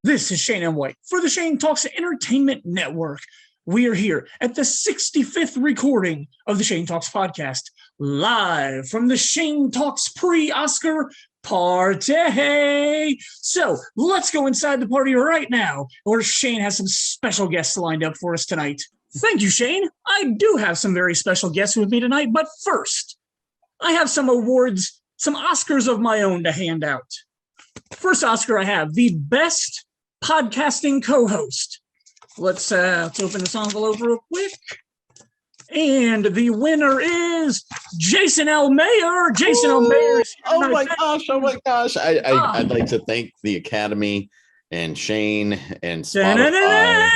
This is Shane M. White for the Shane Talks Entertainment Network. We are here at the 65th recording of the Shane Talks podcast, live from the Shane Talks pre-Oscar party. So let's go inside the party right now, where Shane has some special guests lined up for us tonight. Thank you, Shane. I do have some very special guests with me tonight, but first, I have some awards, some Oscars of my own to hand out. First Oscar I have, the best podcasting co-host. Let's open this envelope real quick. And the winner is Jason L. Mayer. Jason L. Mayer. Oh my gosh. I'd like to thank the Academy and Shane and Spotify.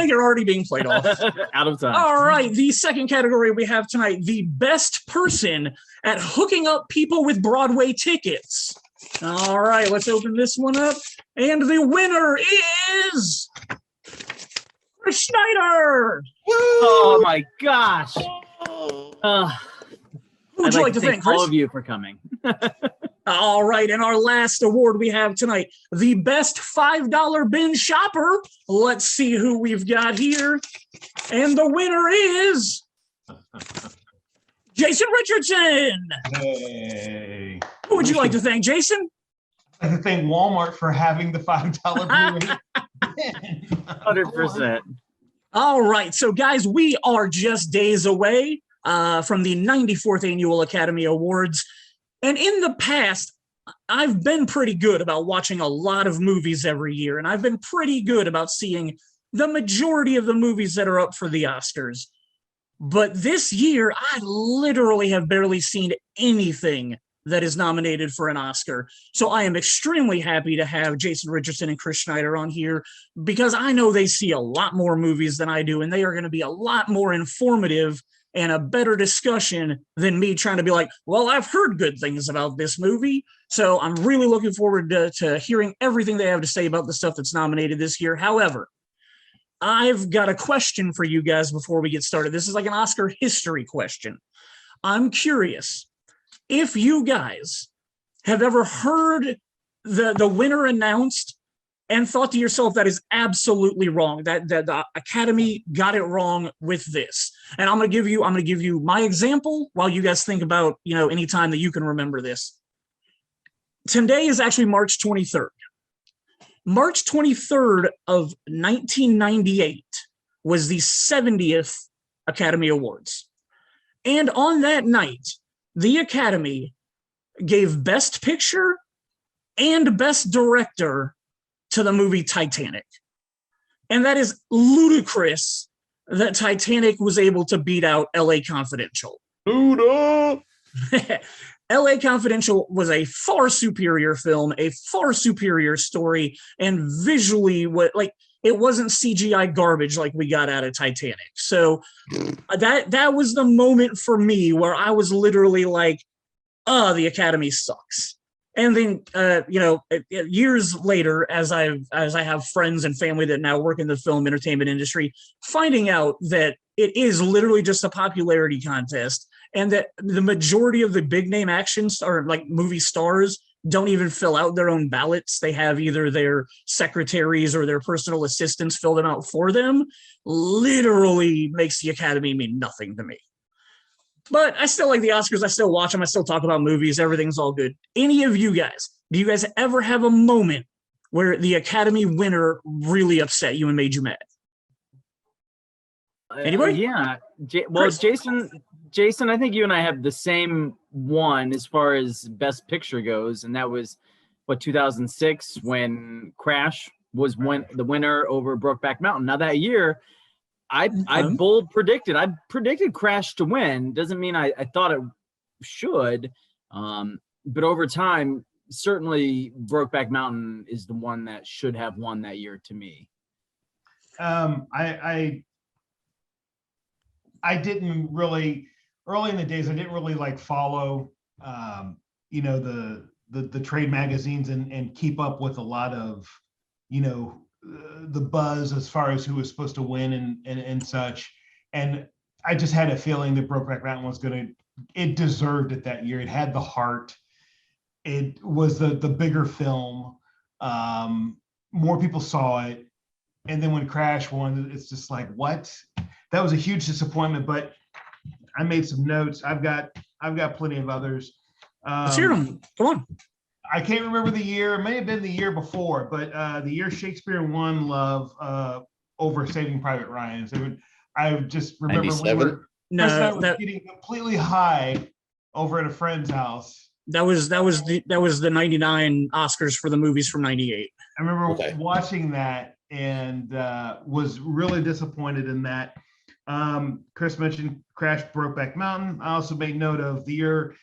You're already being played off. Out of time. All right. The second category we have tonight, the best person at hooking up people with Broadway tickets. All right, let's open this one up. And the winner is Chris Schneider. Woo! Oh my gosh. Who would you like to thank, Chris? All of you for coming. All right, and our last award we have tonight, the best $5 bin shopper. Let's see who we've got here. And the winner is Jason Richardson. Hey. Who would you like to thank, Jason? I'd like to thank Walmart for having the $5 Blu-ray. 100%. All right, so guys, we are just days away from the 94th Annual Academy Awards. And in the past, I've been pretty good about watching a lot of movies every year, and I've been pretty good about seeing the majority of the movies that are up for the Oscars. But this year, I literally have barely seen anything that is nominated for an Oscar. So I am extremely happy to have Jason Richardson and Chris Schneider on here, because I know they see a lot more movies than I do, and they are going to be a lot more informative and a better discussion than me trying to be like, well, I've heard good things about this movie. So I'm really looking forward to hearing everything they have to say about the stuff that's nominated this year. However, I've got a question for you guys before we get started. This is like an Oscar history question. I'm curious if you guys have ever heard the winner announced and thought to yourself, that is absolutely wrong, that the Academy got it wrong with this. And I'm going to give you my example while you guys think about, any time that you can remember this. Today is actually March 23rd. March 23rd of 1998 was the 70th Academy Awards. And on that night, the Academy gave Best Picture and Best Director to the movie Titanic. And that is ludicrous that Titanic was able to beat out LA Confidential. Luda! LA Confidential was a far superior film, a far superior story, and visually it wasn't CGI garbage like we got out of Titanic. So that was the moment for me where I was literally like, the Academy sucks. And then, years later, as I have friends and family that now work in the film entertainment industry, finding out that it is literally just a popularity contest, and that the majority of the big name movie stars don't even fill out their own ballots. They have either their secretaries or their personal assistants fill them out for them. Literally makes the Academy mean nothing to me. But I still like the Oscars. I still watch them. I still talk about movies. Everything's all good. Any of you guys, do you guys ever have a moment where the Academy winner really upset you and made you mad? Anybody? Yeah. Chris? Jason, I think you and I have the same one as far as Best Picture goes, and that was 2006 when Crash was the winner over Brokeback Mountain. Now that year, I predicted Crash to win. Doesn't mean I thought it should, but over time, certainly Brokeback Mountain is the one that should have won that year to me. I didn't really, early in the days, I didn't really follow, the trade magazines and keep up with a lot of, the buzz as far as who was supposed to win and such. And I just had a feeling that Brokeback Mountain it deserved it that year. It had the heart. It was the bigger film. More people saw it. And then when Crash won, it's just like, what? That was a huge disappointment, but I made some notes. I've got plenty of others. Let's hear them. Come on. I can't remember the year. It may have been the year before, but the year Shakespeare won Love over Saving Private Ryan. So I just remember 97? Chris and I were getting completely high over at a friend's house. That was the 99 Oscars for the movies from 98. I remember watching that and was really disappointed in that. Chris mentioned Crash, Brokeback Mountain. I also made note of the year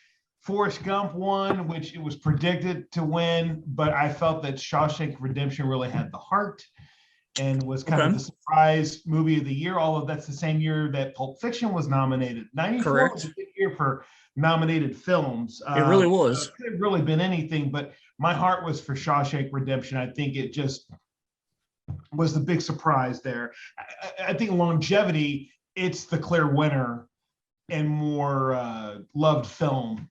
Forrest Gump won, which it was predicted to win, but I felt that Shawshank Redemption really had the heart and was kind of the surprise movie of the year. Although that's the same year that Pulp Fiction was nominated. 94 was a good year for nominated films. It really was. It could have really been anything, but my heart was for Shawshank Redemption. I think it just was the big surprise there. I think longevity, it's the clear winner and more loved film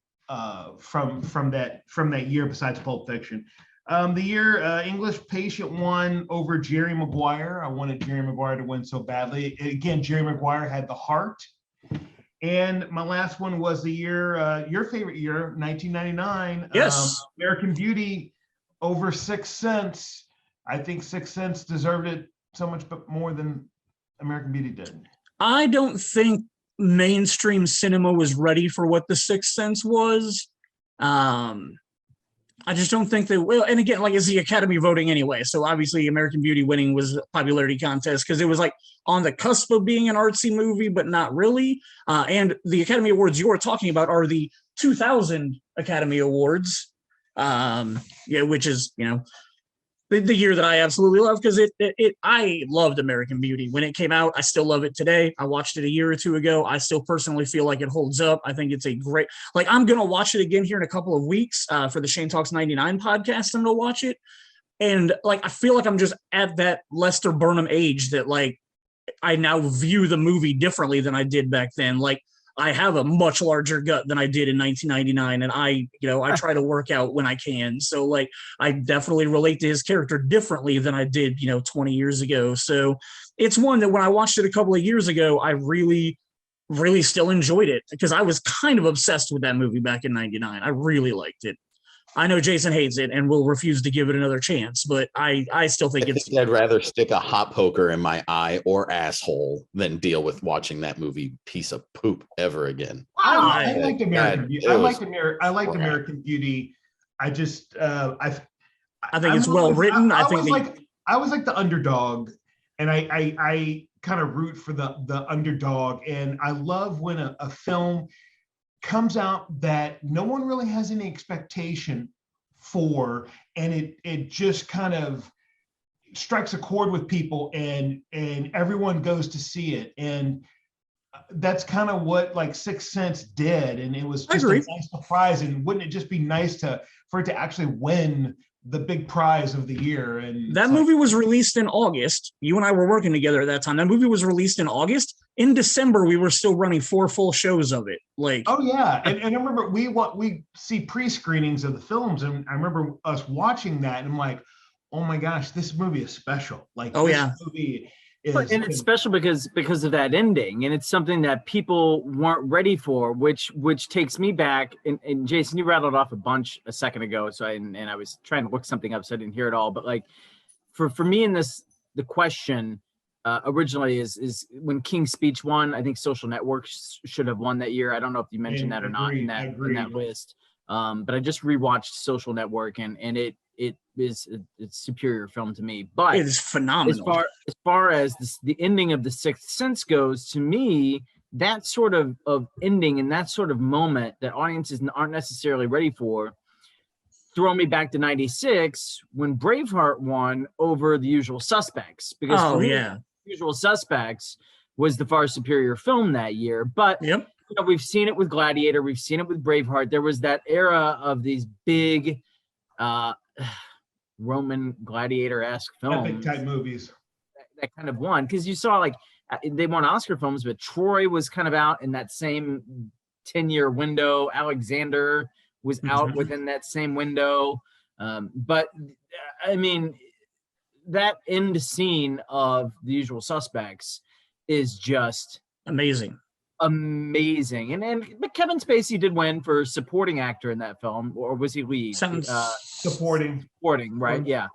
from that year besides Pulp Fiction. The year English Patient won over Jerry Maguire. I wanted Jerry Maguire to win so badly. Again, Jerry Maguire had the heart. And my last one was the year, your favorite year, 1999. Yes. American Beauty over Sixth Sense. I think Sixth Sense deserved it so much more than American Beauty did. I don't think mainstream cinema was ready for what The Sixth Sense was. I just don't think they will. And again, like, it's the Academy voting anyway. So obviously American Beauty winning was a popularity contest because it was like on the cusp of being an artsy movie, but not really. And the Academy Awards you're talking about are the 2000 Academy Awards, which is, the year that I absolutely love, because I loved American Beauty when it came out. I still love it today. I watched it a year or two ago. I still personally feel like it holds up. I think it's a great, I'm going to watch it again here in a couple of weeks for the Shane Talks 99 podcast. I'm going to watch it. And I feel like I'm just at that Lester Burnham age that I now view the movie differently than I did back then. I have a much larger gut than I did in 1999. And I try to work out when I can. So I definitely relate to his character differently than I did, 20 years ago. So it's one that when I watched it a couple of years ago, I really, really still enjoyed it because I was kind of obsessed with that movie back in 99. I really liked it. I know Jason hates it and will refuse to give it another chance, but I still think I'd rather stick a hot poker in my eye or asshole than deal with watching that movie piece of poop ever again. I liked American Beauty. I liked American Beauty. I just I think it's well written. I was like the underdog, and I kind of root for the underdog, and I love when a film comes out that no one really has any expectation for, and it just kind of strikes a chord with people, and everyone goes to see it, and that's kind of what Sixth Sense did, and it was just a nice surprise. And wouldn't it just be nice for it to actually win the big prize of the year? And that movie was released in August. You and I were working together at that time. That movie was released in August. In December, we were still running 4 full shows of it. Oh yeah, and I remember we see pre-screenings of the films, and I remember us watching that, and I'm like, oh my gosh, this movie is special. Movie is, and it's special because of that ending, and it's something that people weren't ready for, which takes me back. And Jason, you rattled off a bunch a second ago, so I was trying to look something up, so I didn't hear it all. But for me in this, the question originally is when King's Speech won. I think Social Network should have won that year. I don't know if you mentioned that or not in that list. But I just rewatched Social Network, and it's superior film to me. But it is phenomenal. As far as the ending of The Sixth Sense goes, to me, that sort of ending and that sort of moment that audiences aren't necessarily ready for, throw me back to 96 when Braveheart won over The Usual Suspects. Because Usual Suspects was the far superior film that year. But we've seen it with Gladiator, we've seen it with Braveheart. There was that era of these big Roman gladiator-esque films, epic type movies that kind of won, because you saw they won Oscar films, but Troy was kind of out in that same 10-year window. Alexander was out within that same window. But I mean, that end scene of The Usual Suspects is just amazing. But Kevin Spacey did win for supporting actor in that film, or was he lead? Supporting, right? Yeah.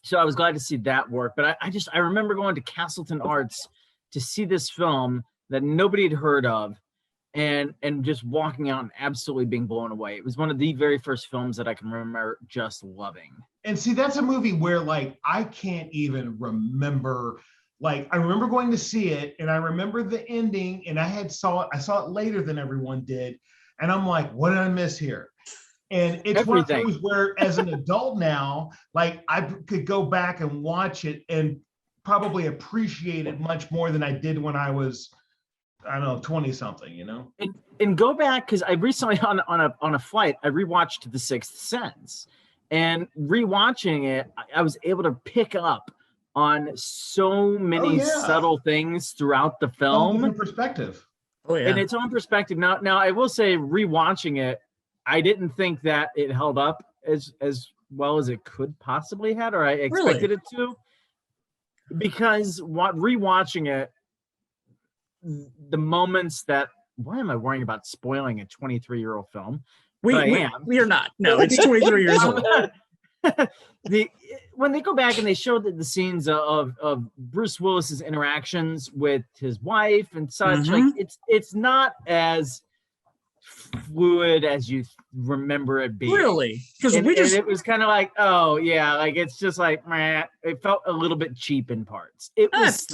So I was glad to see that work. But I remember going to Castleton Arts to see this film that nobody had heard of, and just walking out and absolutely being blown away. It was one of the very first films that I can remember just loving. And see, that's a movie where like I can't even remember. Like I remember going to see it, and I remember the ending, and I saw it later than everyone did, and I'm like, what did I miss here? And it's one of those where, as an adult now, like I could go back and watch it and probably appreciate it much more than I did when I was, I don't know, 20 something, you know? And go back, because I recently on a flight, I rewatched The Sixth Sense, and rewatching it, I was able to pick up on so many subtle things throughout the film. Different perspective. Oh yeah. And its own perspective. Now I will say, rewatching it, I didn't think that it held up as well as it could possibly had, or I expected it to. Because rewatching it, the moments that, why am I worrying about spoiling a 23-year-old film? We are not. No, it's 23 years old. When they go back and they show the scenes of Bruce Willis's interactions with his wife and such, like it's not as fluid as you remember it being. Really? Because it was kind of like, oh yeah, like it's just like, meh. It felt a little bit cheap in parts. It was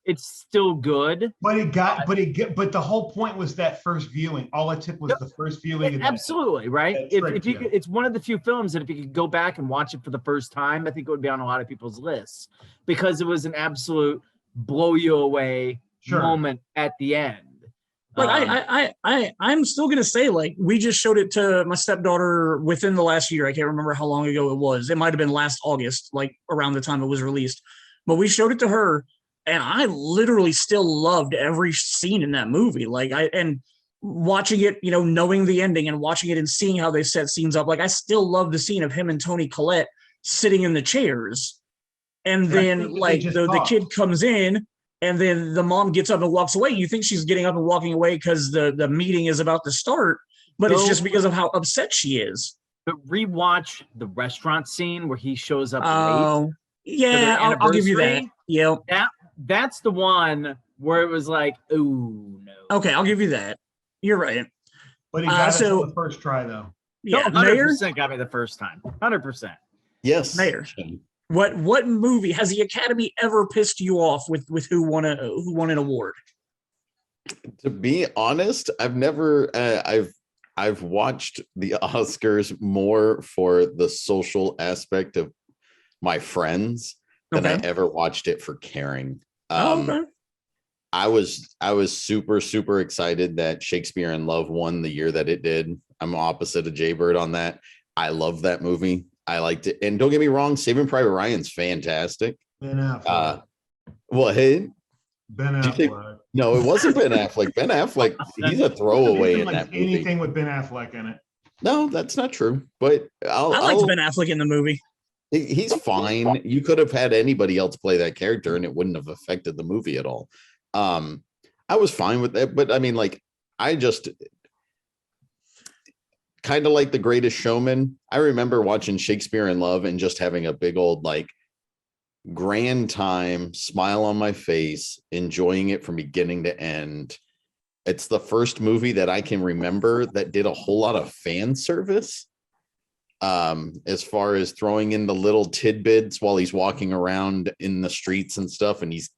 it's still good. But the whole point was that first viewing. All it took was the first viewing. Absolutely, right? If you could, it's one of the few films that if you could go back and watch it for the first time, I think it would be on a lot of people's lists, because it was an absolute blow you away moment at the end. But I'm still gonna say, like, we just showed it to my stepdaughter within the last year. I can't remember how long ago it was. It might have been last August, like around the time it was released. But we showed it to her, and I literally still loved every scene in that movie. Like and watching it, you know, knowing the ending and watching it and seeing how they set scenes up. Like I still love the scene of him and Toni Collette sitting in the chairs, and then like the kid comes in. And then the mom gets up and walks away. You think she's getting up and walking away because the meeting is about to start, but it's just because of how upset she is. But rewatch the restaurant scene where he shows up late. Yeah, I'll give you that. Yeah, that's the one where it was like, ooh, no. Okay, I'll give you that. You're right. But he got it on the first try, though. Yeah, 100% got me the first time. 100%. Yes, Mayor. What movie has the Academy ever pissed you off with who won an award? To be honest, I've never I've watched the Oscars more for the social aspect of my friends than I ever watched it for caring. I was super excited that Shakespeare in Love won the year that it did. I'm opposite of Jay Bird on that. I love that movie. I liked it. And don't get me wrong, Saving Private Ryan's fantastic. Ben Affleck. Ben Affleck. No, it wasn't Ben Affleck. Ben Affleck, he's a throwaway in that movie. Anything with Ben Affleck in it. No, that's not true. But I liked Ben Affleck in the movie. He's fine. You could have had anybody else play that character and it wouldn't have affected the movie at all. I was fine with that. But I mean, like, I just... kind of like The Greatest Showman. I remember watching Shakespeare in Love and just having a big old, like, grand time, smile on my face, enjoying it from beginning to end. It's the first movie that I can remember that did a whole lot of fan service, as far as throwing in the little tidbits while he's walking around in the streets and stuff, and he's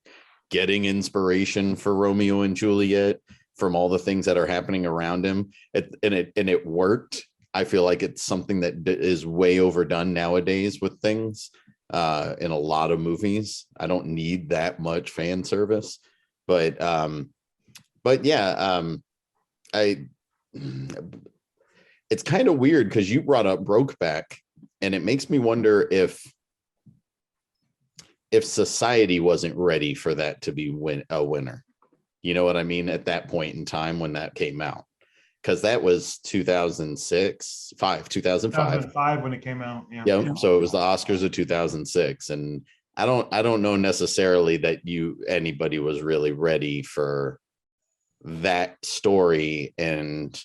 getting inspiration for Romeo and Juliet from all the things that are happening around him. It worked. I feel like it's something that is way overdone nowadays with things in a lot of movies. I don't need that much fan service, but yeah, it's kind of weird because you brought up Brokeback, and it makes me wonder if society wasn't ready for that to be a winner. You know what I mean? At that point in time when that came out, because that was 2005 2005 when it came out. Yeah. Yep. So it was the Oscars of 2006, and I don't know necessarily that anybody was really ready for that story and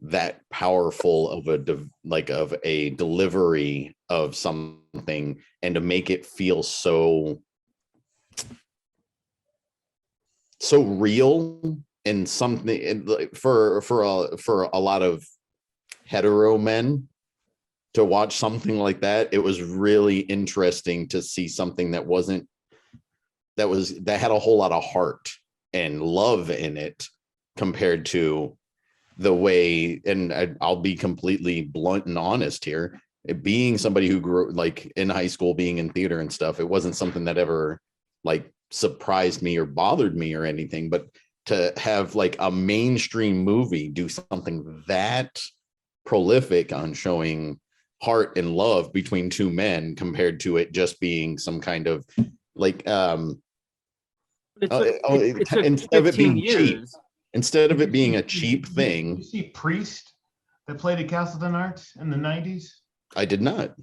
that powerful of a delivery of something, and to make it feel so real, and something for a lot of hetero men to watch something like that. It was really interesting to see something that had a whole lot of heart and love in it, compared to the way, and I'll be completely blunt and honest here, being somebody who grew like in high school, being in theater and stuff, it wasn't something that ever like surprised me or bothered me or anything, but to have like a mainstream movie do something that prolific on showing heart and love between two men, compared to it just being some kind of like instead of it being cheap, instead of it being a cheap thing. You see Priest that played at Castleton Arts in the 90s? I did not.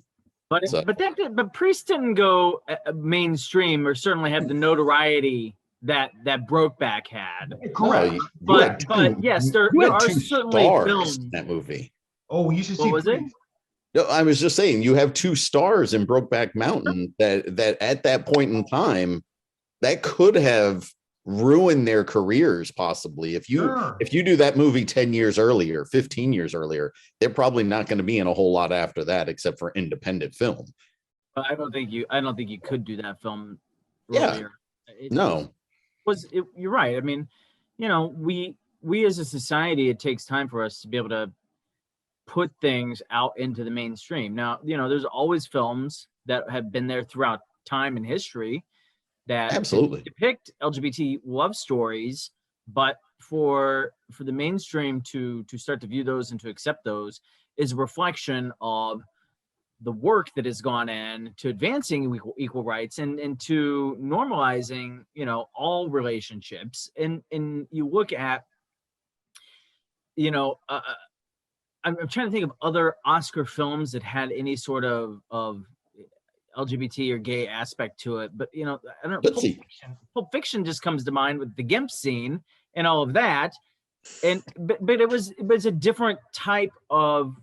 But Priest didn't go mainstream, or certainly have the notoriety that Brokeback had. Correct. But yes, there are certainly films in that movie. Oh, you should see. What was it? No, I was just saying, you have 2 stars in Brokeback Mountain that at that point in time, that could have ruined their careers possibly. If you do that movie 10 years earlier, 15 years earlier, they're probably not going to be in a whole lot after that, except for independent film. But I don't think you could do that film earlier. You're right. I mean, we as a society, it takes time for us to be able to put things out into the mainstream. Now, there's always films that have been there throughout time and history that absolutely depict LGBT love stories, but for the mainstream to start to view those and to accept those is a reflection of the work that has gone in to advancing equal rights and to normalizing, all relationships. And you look at, I'm trying to think of other Oscar films that had any sort of LGBT or gay aspect to it, but I don't know. Pulp Fiction just comes to mind with the Gimp scene and all of that, but it was a different type of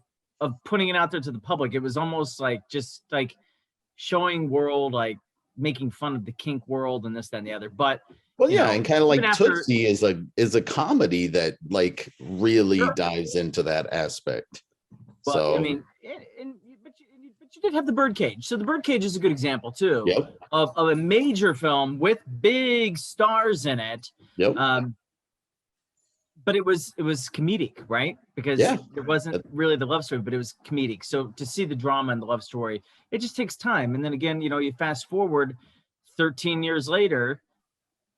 putting it out there to the public. It was almost like just like showing world, like making fun of the kink world and this, that, and the other. But and kind of like Tootsie is a comedy that like really dives into that aspect. But, so I mean, but you did have the Birdcage. So the Birdcage is a good example too of a major film with big stars in it. Yep. But it was comedic, right? Because it wasn't really the love story, but it was comedic. So to see the drama and the love story, it just takes time. And then again, you fast forward 13 years later,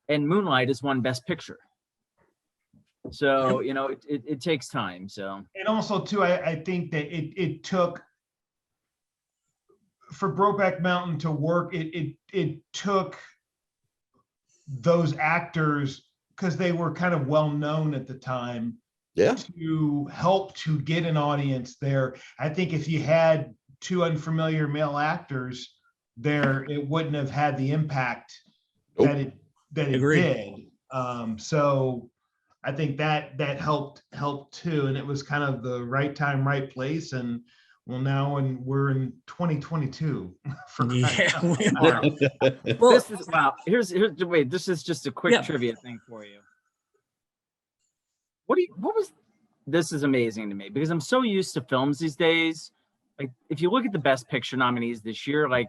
and Moonlight has won Best Picture. So, it takes time. So, and also too, I think that it took for Brokeback Mountain to work. It took those actors, because they were kind of well known at the time, to help to get an audience there. I think if you had 2 unfamiliar male actors there, it wouldn't have had the impact that it did. So I think that helped too, and it was kind of the right time, right place. And now we're in 2022. Well, this is wait. This is just a quick trivia thing for you. This is amazing to me, because I'm so used to films these days. Like, if you look at the Best Picture nominees this year, like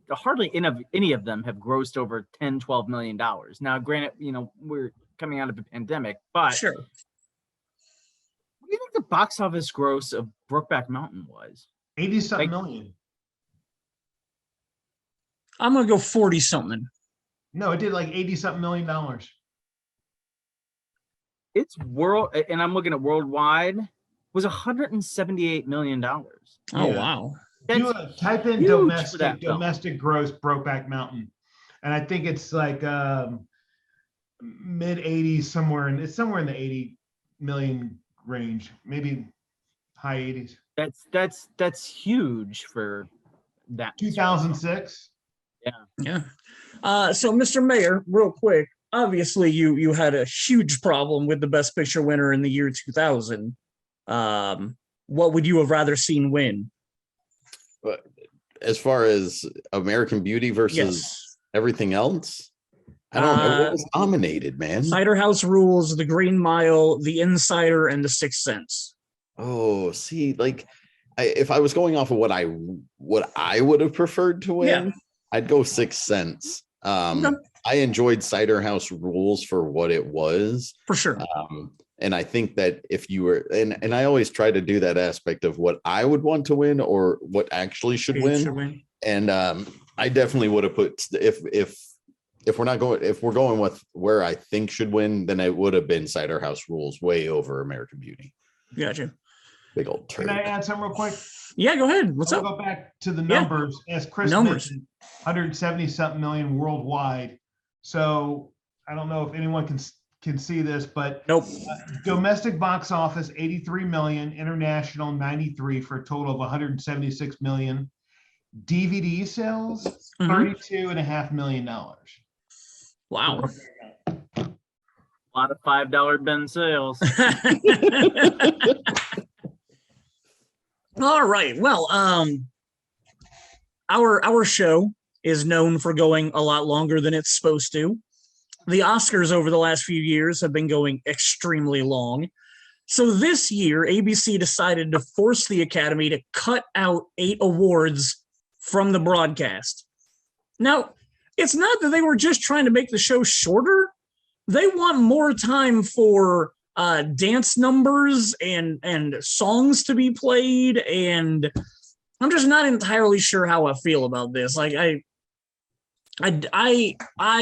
hardly any of them have grossed over $10-12 million. Now, granted, we're coming out of a pandemic, but sure. What do you think the box office gross of Brokeback Mountain was? 80-something million. I'm gonna go 40-something. No, it did like $80-something million. It's and I'm looking at worldwide, was $178 million. Oh, wow. Type in domestic gross Brokeback Mountain, and I think it's like mid 80s, somewhere in the 80 million range, maybe high 80s. That's huge for that. 2006. Yeah. So, Mr. Mayor, real quick, obviously you had a huge problem with the Best Picture winner in the year 2000. What would you have rather seen win? But as far as American Beauty versus everything else, I don't know what was nominated, man. Cider House Rules, The Green Mile, The Insider, and The Sixth Sense. Oh, see, like if I was going off of what I would have preferred to win, I'd go Sixth Sense. Okay. I enjoyed Cider House Rules for what it was. For sure. And I think that if you were, and I always try to do that aspect of what I would want to win or what actually should win. And I definitely would have put, if we're going with where I think should win, then it would have been Cider House Rules way over American Beauty. Gotcha. Big old turd. Can I add something real quick? Yeah, go ahead. What's up? Go back to the numbers. As Chris mentioned, 170-something million worldwide. So I don't know if anyone can see this, but nope. Domestic box office 83 million, international 93 for a total of 176 million. DVD sales $32.5 million. Wow. A lot of $5 bin sales. All right. Well, our show is known for going a lot longer than it's supposed to. The Oscars over the last few years have been going extremely long. So this year, ABC decided to force the Academy to cut out 8 awards from the broadcast. Now, it's not that they were just trying to make the show shorter. They want more time for dance numbers and songs to be played, and I'm just not entirely sure how I feel about this. Like I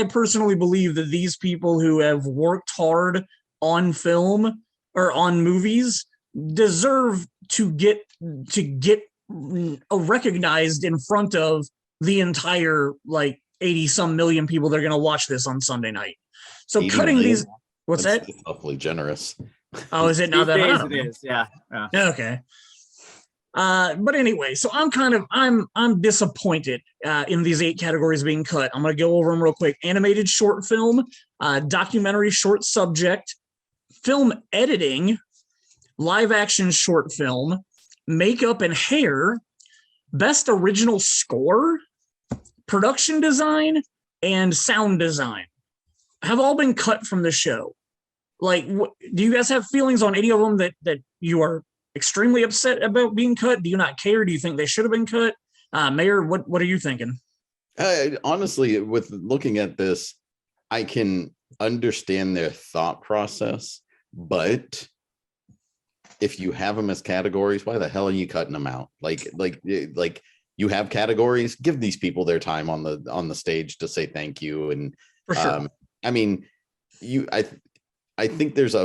personally believe that these people who have worked hard on film or on movies deserve to get recognized in front of the entire 80-some million people that are going to watch this on Sunday night. So cutting these, what's that? Awfully generous. Oh, is it not that? It is, yeah. Okay. But anyway, so I'm disappointed in these 8 categories being cut. I'm going to go over them real quick. Animated short film, documentary short subject, film editing, live action short film, makeup and hair, best original score, production design, and sound design have all been cut from the show. Do you guys have feelings on any of them that you are extremely upset about being cut? Do you not care? Do you think they should have been cut? Mayor, what are you thinking? Honestly, with looking at this, I can understand their thought process, but if you have them as categories, why the hell are you cutting them out? Like you have categories, give these people their time on the stage to say thank you. And for sure. I mean, I think there's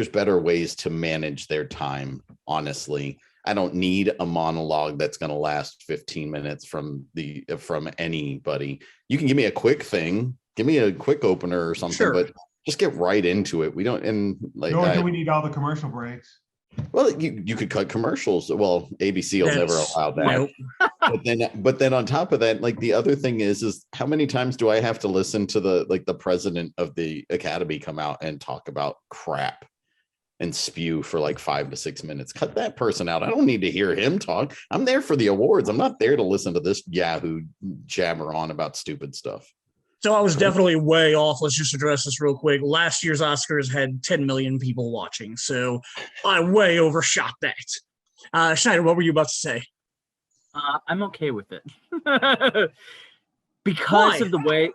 better ways to manage their time. Honestly, I don't need a monologue that's going to last 15 minutes from anybody. You can give me a quick thing, give me a quick opener or something, but just get right into it. We don't, and nor do we need all the commercial breaks. Well, you could cut commercials. Well, ABC will never allow that. Nope. But then on top of that, the other thing is how many times do I have to listen to the president of the Academy come out and talk about crap and spew for 5 to 6 minutes? Cut that person out. I don't need to hear him talk. I'm there for the awards. I'm not there to listen to this yahoo jabber on about stupid stuff. So I was definitely way off. Let's just address this real quick. Last year's Oscars had 10 million people watching, so I way overshot that. Schneider, what were you about to say? I'm okay with it because of the way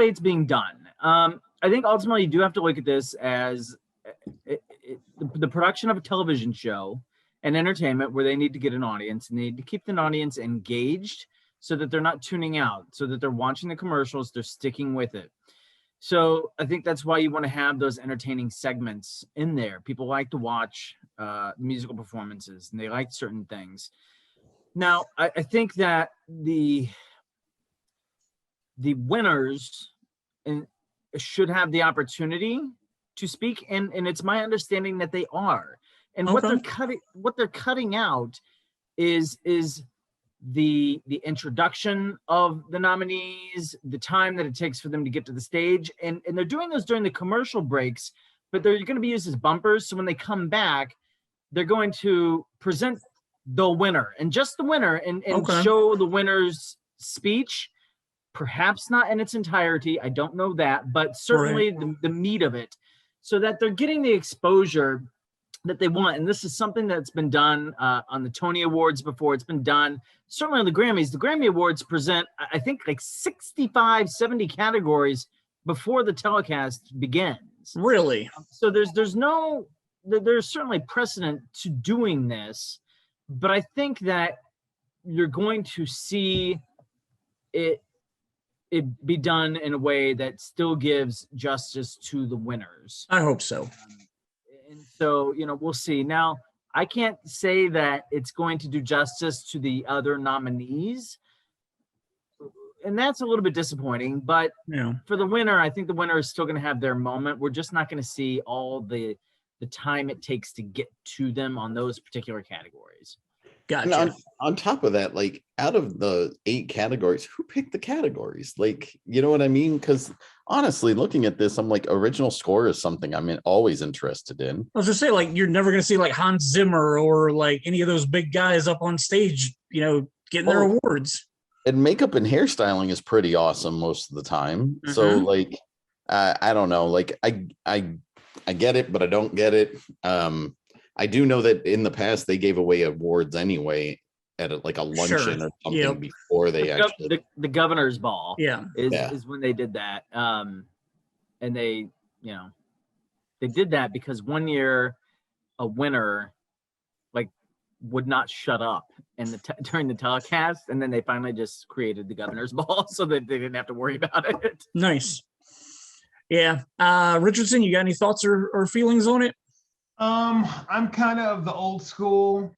it's being done. I think ultimately you do have to look at this as the production of a television show and entertainment where they need to get an audience and they need to keep an audience engaged so that they're not tuning out, so that they're watching the commercials, they're sticking with it. So I think that's why you want to have those entertaining segments in there. People like to watch musical performances and they like certain things. Now, I think that the winners should have the opportunity to speak, and it's my understanding that they are. And what they're cutting out is the introduction of the nominees, the time that it takes for them to get to the stage, and they're doing those during the commercial breaks, but they're going to be used as bumpers. So when they come back, they're going to present the winner and just the winner and show the winner's speech, perhaps not in its entirety. I don't know that, but certainly the meat of it, so that they're getting the exposure that they want. And this is something that's been done on the Tony Awards before. It's been done certainly on the Grammys. The Grammy Awards present, I think, like 65, 70 categories before the telecast begins. Really? So there's certainly precedent to doing this, but I think that you're going to see it be done in a way that still gives justice to the winners. I hope so. And so, we'll see. Now, I can't say that it's going to do justice to the other nominees, and that's a little bit disappointing. But for the winner, I think the winner is still going to have their moment. We're just not going to see all the time it takes to get to them on those particular categories. Gotcha. On top of that, like, out of the 8 categories, who picked the categories? Like, you know what I mean? Because honestly, looking at this, I'm like, original score is something I'm always interested in. I was just saying, like, you're never going to see like Hans Zimmer or like any of those big guys up on stage, getting their awards. And makeup and hairstyling is pretty awesome most of the time. Mm-hmm. So like, I don't know, like I get it, but I don't get it. I do know that in the past they gave away awards anyway at a luncheon or something before they the governor's ball. Is when they did that. And they did that because one year a winner would not shut up during the telecast, and then they finally just created the governor's ball so that they didn't have to worry about it. Nice. Yeah. Richardson, you got any thoughts or feelings on it? I'm kind of the old school,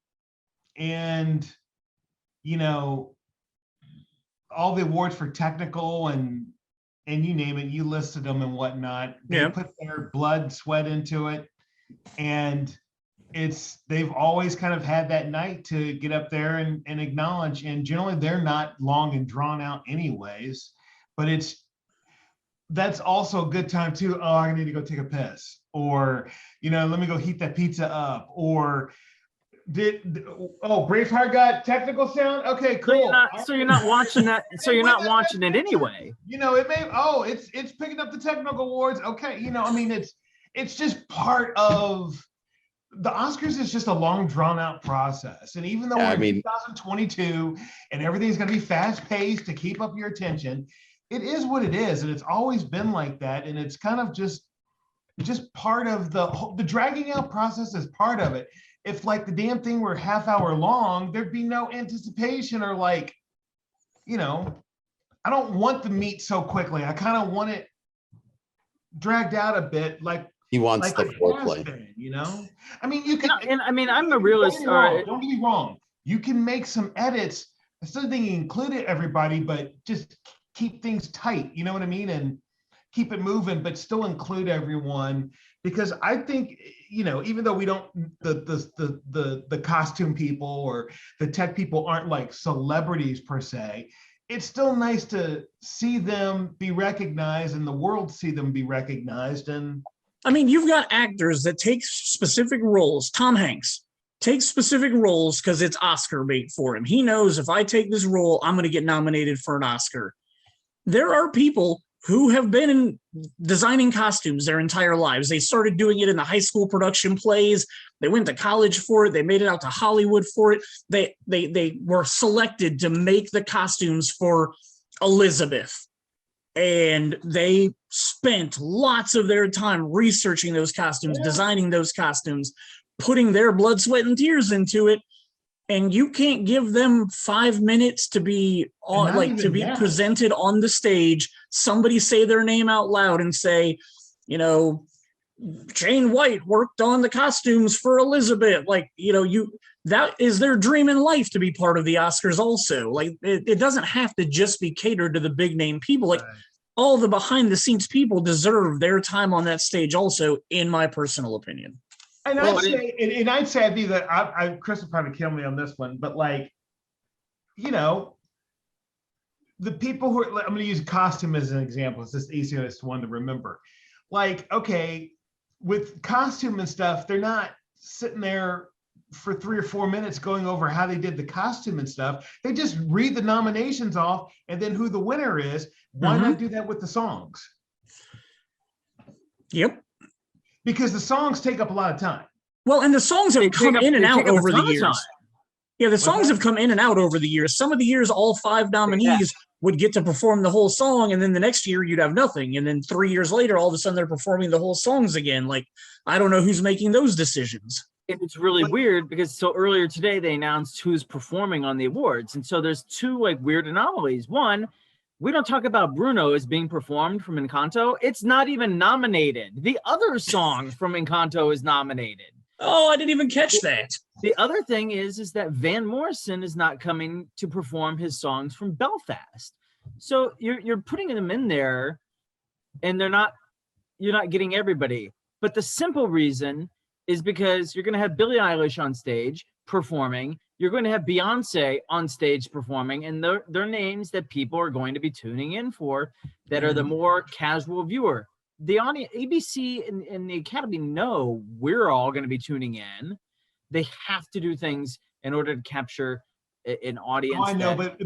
and all the awards for technical and you name it, you listed them and whatnot. They put their blood, sweat into it, and they've always kind of had that night to get up there and acknowledge. And generally, they're not long and drawn out, anyways. But that's also a good time too. Oh, I need to go take a piss, or let me go heat that pizza up, or Braveheart got technical sound. Okay, cool. So you're not watching that. So you're not watching it anyway. It may. Oh, it's picking up the technical awards. Okay, it's just part of the Oscars. Is just a long, drawn out process. And even though we're in 2022 and everything's going to be fast paced to keep up your attention, it is what it is, and it's always been like that. And it's kind of just part of the dragging out process is part of it. If like the damn thing were half hour long, there'd be no anticipation or I don't want the meat so quickly. I kind of want it dragged out a bit, like he wants the foreplay. I mean, you can. I'm a realist. Don't get me wrong. You can make some edits. I still think you include everybody, but just keep things tight. You know what I mean? And keep it moving, but still include everyone, because I think, even though we don't, the costume people or the tech people aren't like celebrities per se, it's still nice to see them be recognized and the world see them be recognized. And I mean, you've got actors that take specific roles. Tom Hanks takes specific roles because it's Oscar bait for him. He knows if I take this role, I'm going to get nominated for an Oscar. There are people who have been in designing costumes their entire lives. They started doing it in the high school production plays. They went to college for it. They made it out to Hollywood for it. They were selected to make the costumes for Elizabeth. And they spent lots of their time researching those costumes, designing those costumes, putting their blood, sweat, and tears into it. And you can't give them 5 minutes to be presented on the stage. Somebody say their name out loud and say, Jane White worked on the costumes for Elizabeth. That is their dream in life, to be part of the Oscars also. Like, it doesn't have to just be catered to the big name people. Like, all the behind the scenes people deserve their time on that stage also, in my personal opinion. And I'd say I'd be Chris will probably kill me on this one, but like, you know, the people who are, I'm going to use costume as an example. It's just the easiest one to remember. Like, okay, with costume and stuff, they're not sitting there for 3 or 4 minutes going over how they did the costume and stuff. They just read the nominations off and then who the winner is. Why not do that with the songs? Yep. Because the songs take up a lot of time. Well, and the songs have come in and out over the years. Yeah, the songs have come in and out over the years. Some of the years, all 5 nominees would get to perform the whole song, and then the next year you'd have nothing. And then 3 years later, all of a sudden they're performing the whole songs again. Like, I don't know who's making those decisions. It's really weird because earlier today they announced who's performing on the awards. And so there's 2 like weird anomalies. One, we don't talk about Bruno as being performed from Encanto. It's not even nominated. The other song from Encanto is nominated. Oh, I didn't even catch that. The other thing is that Van Morrison is not coming to perform his songs from Belfast. So you're putting them in there and you're not getting everybody. But the simple reason is because you're going to have Billie Eilish on stage performing. You're going to have Beyonce on stage performing, and they're names that people are going to be tuning in for that are the more casual viewer. The audience, ABC and the Academy know we're all going to be tuning in. They have to do things in order to capture an audience. Oh, I know, but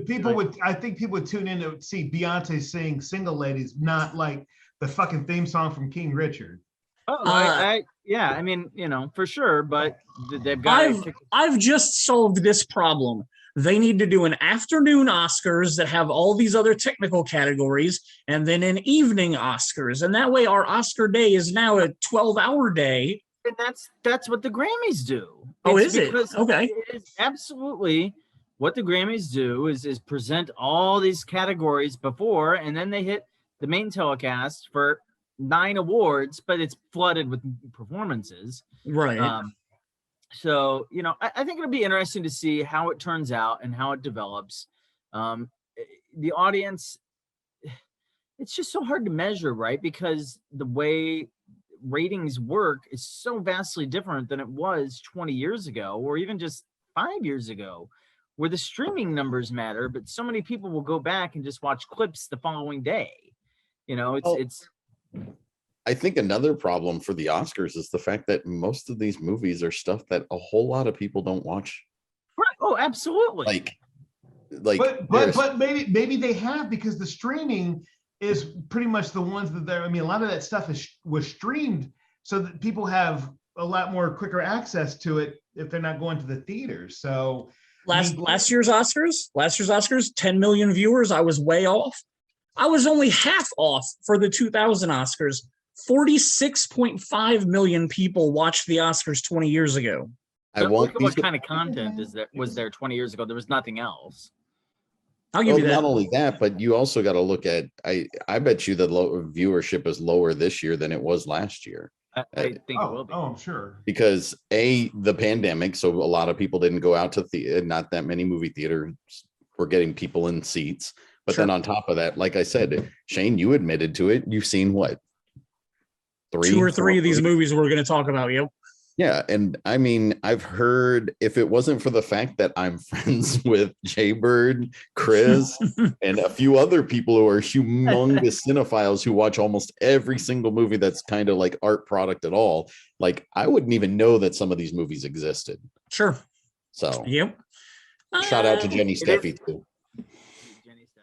I think people would tune in to see Beyonce sing Single Ladies, not like the fucking theme song from King Richard. Oh, yeah, I mean, you know, for sure, but they've got. I've just solved this problem. They need to do an afternoon Oscars that have all these other technical categories, and then an evening Oscars, and that way our Oscar day is now a 12-hour day. And that's what the Grammys do. Is it? Okay. It is absolutely what the Grammys do is present all these categories before, and then they hit the main telecast for 9 awards, but it's flooded with performances. Right. So, you know, I think it'll be interesting to see how it turns out and how it develops. The audience, it's just so hard to measure, right? Because the way ratings work is so vastly different than it was 20 years ago, or even just 5 years ago, where the streaming numbers matter, but so many people will go back and just watch clips the following day. You know, it's I think another problem for the Oscars is the fact that most of these movies are stuff that a whole lot of people don't watch. Right. Oh, absolutely. But maybe they have, because the streaming is pretty much the ones that they're. I mean, a lot of that stuff was streamed, so that people have a lot more quicker access to it if they're not going to the theaters. So last year's Oscars, 10 million viewers. I was way off. I was only half off for the 2000 Oscars. 46.5 million people watched the Oscars 20 years ago. Look at what kind of content was there 20 years ago. There was nothing else. I'll give you that. Not only that, but you also got to look at. I bet you the viewership is lower this year than it was last year. I think it will be. Oh, I'm sure. Because the pandemic, so a lot of people didn't go out to theater. Not that many movie theaters were getting people in seats. But then on top of that, like I said, Shane, you admitted to it. You've seen what? 2 or 3 of these movies we're going to talk about. Yep. Yeah. And I mean, I've heard, if it wasn't for the fact that I'm friends with Jay Bird, Chris, and a few other people who are humongous cinephiles who watch almost every single movie that's kind of like art product at all, like I wouldn't even know that some of these movies existed. Sure. So, yep. Shout out to Jenny Steffi too.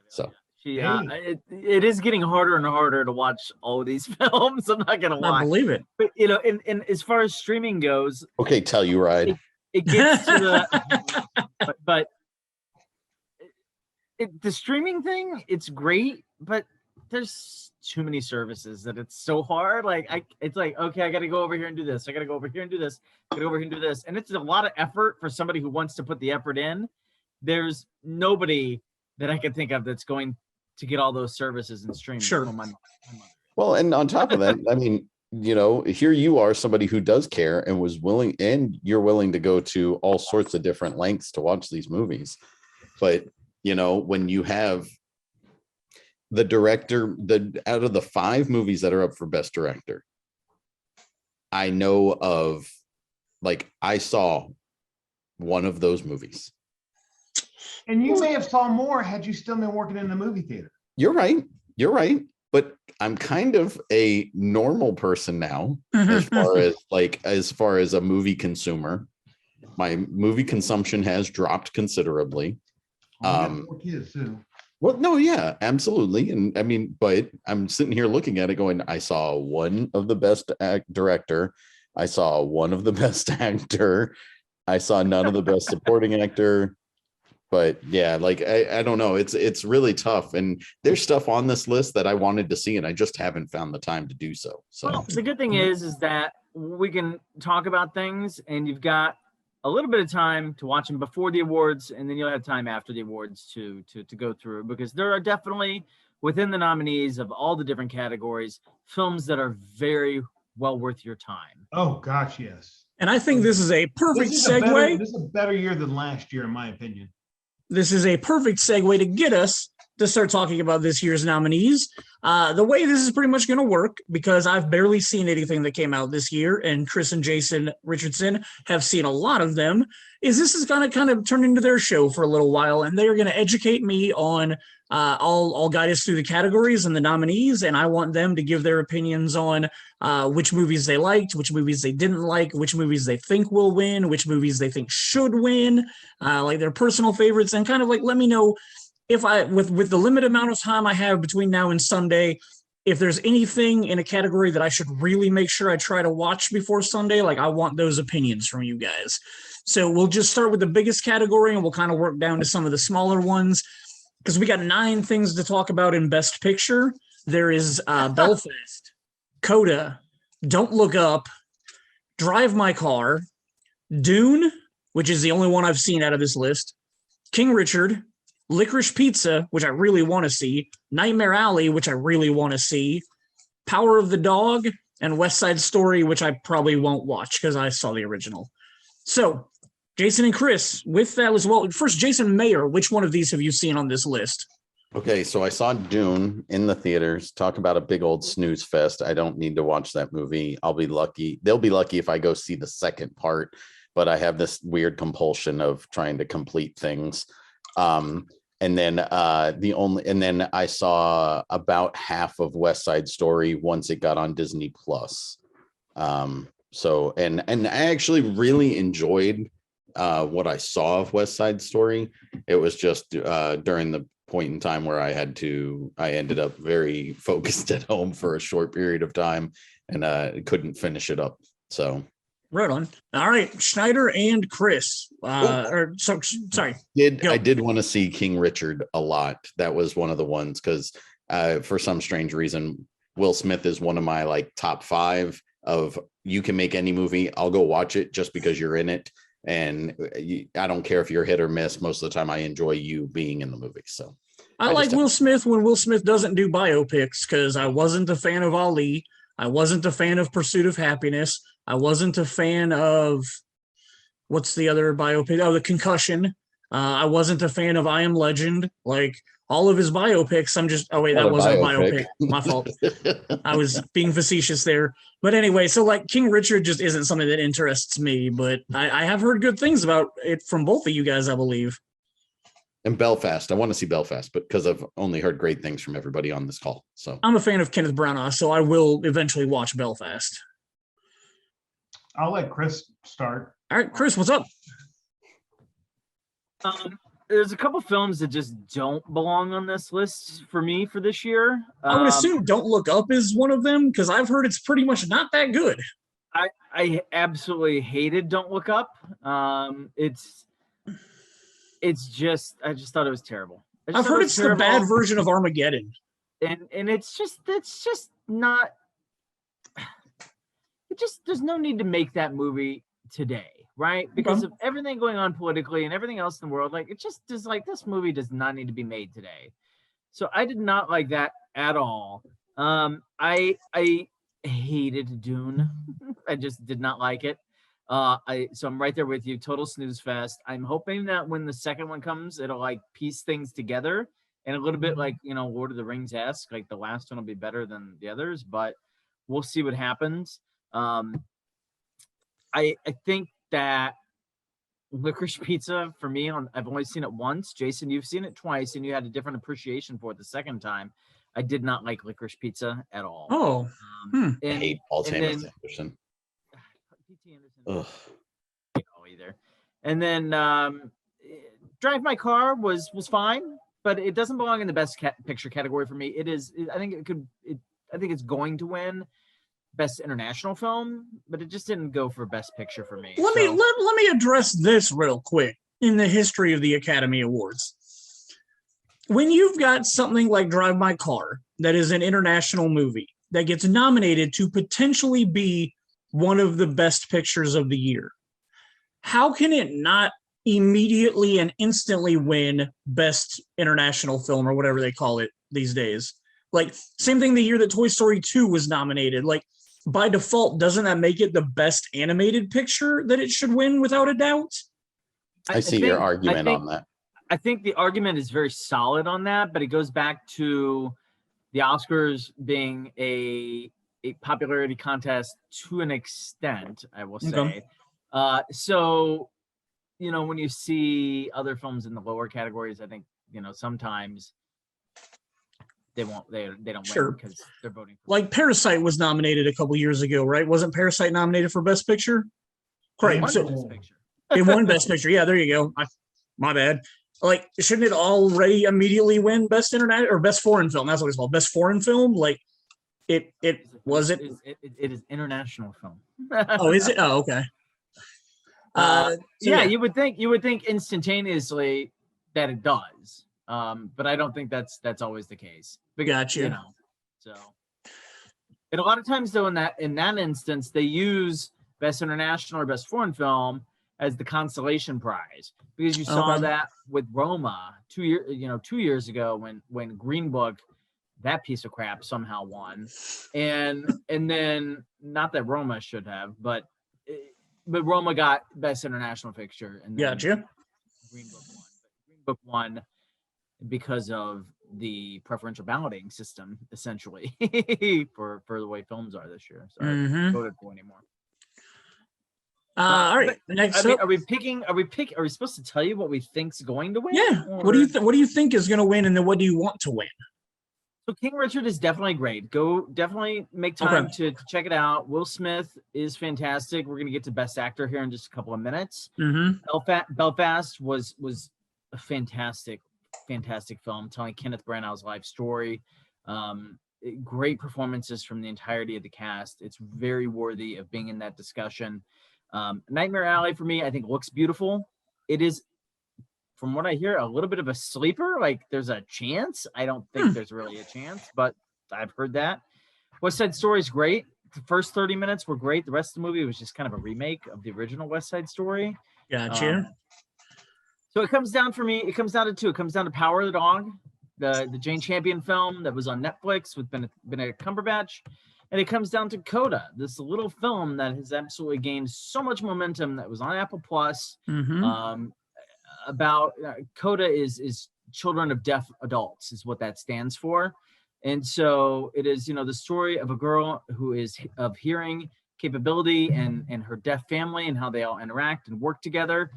So. It is getting harder and harder to watch all of these films. I'm not gonna lie. I believe it. But you know, and as far as streaming goes, okay, Telluride. It gets to the but the streaming thing, it's great, but there's too many services that it's so hard. Like it's like, okay, I got to go over here and do this. I got to go over here and do this. I got to go over here and do this, and it's a lot of effort for somebody who wants to put the effort in. There's nobody that I can think of that's going to get all those services and streaming. Sure. Well, and on top of that, I mean, you know, here you are, somebody who does care and was willing, and you're willing to go to all sorts of different lengths to watch these movies. But, you know, when you have the director, out of the 5 movies that are up for Best Director, I know of, like, I saw one of those movies. And you may have saw more had you still been working in the movie theater. You're right. But I'm kind of a normal person now, as far as a movie consumer. My movie consumption has dropped considerably. Kids too. Well, no, yeah, absolutely. And I mean, but I'm sitting here looking at it going, I saw one of the best director. I saw one of the best actor. I saw none of the best supporting actor. But yeah, like, I don't know. It's really tough. And there's stuff on this list that I wanted to see, and I just haven't found the time to do so. So well, the good thing is that we can talk about things, and you've got a little bit of time to watch them before the awards, and then you'll have time after the awards to go through, because there are definitely within the nominees of all the different categories films that are very well worth your time. Oh gosh, yes. And I think this is a perfect segue. This is a better year than last year, in my opinion. This is a perfect segue to get us to start talking about this year's nominees. The way this is pretty much going to work, because I've barely seen anything that came out this year, and Chris and Jason Richardson have seen a lot of them, is this is going to kind of turn into their show for a little while, and they're going to educate me on, I'll guide us through the categories and the nominees, and I want them to give their opinions on which movies they liked, which movies they didn't like, which movies they think will win, which movies they think should win, like their personal favorites, and kind of like let me know if with the limited amount of time I have between now and Sunday, if there's anything in a category that I should really make sure I try to watch before Sunday, like I want those opinions from you guys. So we'll just start with the biggest category, and we'll kind of work down to some of the smaller ones, because we got 9 things to talk about in Best Picture. There is Belfast, Coda, Don't Look Up, Drive My Car, Dune, which is the only one I've seen out of this list, King Richard, Licorice Pizza, which I really want to see, Nightmare Alley, which I really want to see, Power of the Dog, and West Side Story, which I probably won't watch because I saw the original. So, Jason and Chris, with that as well, first, Jason Mayer, which one of these have you seen on this list? Okay, so I saw Dune in the theaters. Talk about a big old snooze fest. I don't need to watch that movie. I'll be lucky. They'll be lucky if I go see the second part, but I have this weird compulsion of trying to complete things. And then I saw about half of West Side Story once it got on Disney Plus. So and I actually really enjoyed what I saw of West Side Story. It was just during the point in time where I ended up very focused at home for a short period of time, and couldn't finish it up. So right on. All right, Schneider and Chris. Sorry. I did want to see King Richard a lot. That was one of the ones, because for some strange reason, Will Smith is one of my like top 5 of, you can make any movie, I'll go watch it just because you're in it. And I don't care if you're hit or miss. Most of the time I enjoy you being in the movie. So I like Will Smith when Will Smith doesn't do biopics, because I wasn't a fan of Ali. I wasn't a fan of Pursuit of Happiness. I wasn't a fan of, what's the other biopic? Oh, The Concussion. I wasn't a fan of I Am Legend. Like all of his biopics, I'm just, oh wait, that wasn't a biopic. My fault. I was being facetious there. But anyway, so like King Richard just isn't something that interests me, but I have heard good things about it from both of you guys, I believe. And Belfast, I want to see Belfast, but because I've only heard great things from everybody on this call. So I'm a fan of Kenneth Branagh, so I will eventually watch Belfast. I'll let Chris start. All right, Chris, what's up? There's a couple films that just don't belong on this list for me for this year. I would assume Don't Look Up is one of them, because I've heard it's pretty much not that good. I absolutely hated Don't Look Up. It's just, I just thought it was terrible. I've heard it's the bad version of Armageddon. And it's just not, there's no need to make that movie today, right? Because of everything going on politically and everything else in the world, like it just is like, this movie does not need to be made today. So I did not like that at all. I hated Dune. I just did not like it. So I'm right there with you. Total snooze fest. I'm hoping that when the second one comes, it'll like piece things together and a little bit like, Lord of the Rings-esque, like the last one will be better than the others, but we'll see what happens. I think that Licorice Pizza, for me, I've only seen it once. Jason, you've seen it twice, and you had a different appreciation for it the second time. I did not like Licorice Pizza at all. Oh, I hate Paul Thomas Anderson. P.T. Anderson. Ugh. Either. And then Drive My Car was fine, but it doesn't belong in the best picture category for me. It is. I think it's going to win Best International Film, but it just didn't go for Best Picture for me. Let me address this real quick in the history of the Academy Awards. When you've got something like Drive My Car that is an international movie that gets nominated to potentially be one of the best pictures of the year, how can it not immediately and instantly win Best International Film, or whatever they call it these days? Like, same thing the year that Toy Story 2 was nominated. Like, by default, doesn't that make it the best animated picture that it should win without a doubt? I see your argument on that. I think the argument is very solid on that, but it goes back to the Oscars being a popularity contest to an extent, I will say. Okay. So, when you see other films in the lower categories, I think, sometimes they don't win because they're voting for like Parasite was nominated a couple years ago, right? Wasn't Parasite nominated for Best Picture? Correct. Best Picture. It won Best Picture. Yeah, there you go. My bad. Like, shouldn't it already immediately win Best International or Best Foreign Film? That's what it's called. Best Foreign Film. Like, it is international film. Oh, is it? Oh, okay. Yeah, you would think instantaneously that it does. But I don't think that's always the case. Gotcha. So, and a lot of times though, in that instance, they use Best International or Best Foreign Film as the consolation prize, because you saw that with Roma 2 years ago when Green Book, that piece of crap, somehow won, and then, not that Roma should have, but Roma got Best International Picture, and then gotcha. Green Book won. But Green Book won because of the preferential balloting system, essentially, for the way films are this year. So I haven't voted for anymore. All right. Next up, are we supposed to tell you what we think's going to win? Yeah. What do you think is going to win, and then what do you want to win? So King Richard is definitely great. Go definitely make time to check it out. Will Smith is fantastic. We're going to get to Best Actor here in just a couple of minutes. Belfast was a fantastic film, telling Kenneth Branagh's life story. Great performances from the entirety of the cast. It's very worthy of being in that discussion. Nightmare Alley, for me, I think looks beautiful. It is, from what I hear, a little bit of a sleeper. Like, there's a chance. I don't think there's really a chance, but I've heard that. West Side Story is great. The first 30 minutes were great. The rest of the movie was just kind of a remake of the original West Side Story. Gotcha. So it comes down to two. It comes down to Power of the Dog, the Jane Champion film that was on Netflix with Benedict Cumberbatch. And it comes down to Coda, this little film that has absolutely gained so much momentum, that was on Apple Plus. About Coda is children of deaf adults is what that stands for. And so it is, the story of a girl who is of hearing capability and her deaf family, and how they all interact and work together.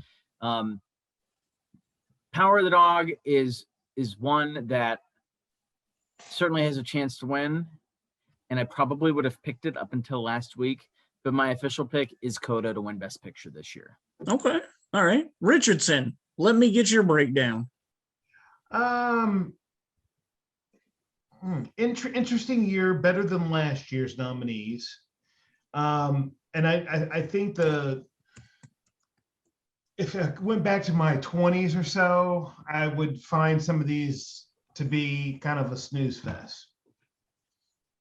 Power of the Dog is one that certainly has a chance to win, and I probably would have picked it up until last week, but my official pick is Coda to win Best Picture this year. Okay. All right. Richardson, let me get your breakdown. Interesting year, better than last year's nominees. And I think if I went back to my 20s or so, I would find some of these to be kind of a snooze fest.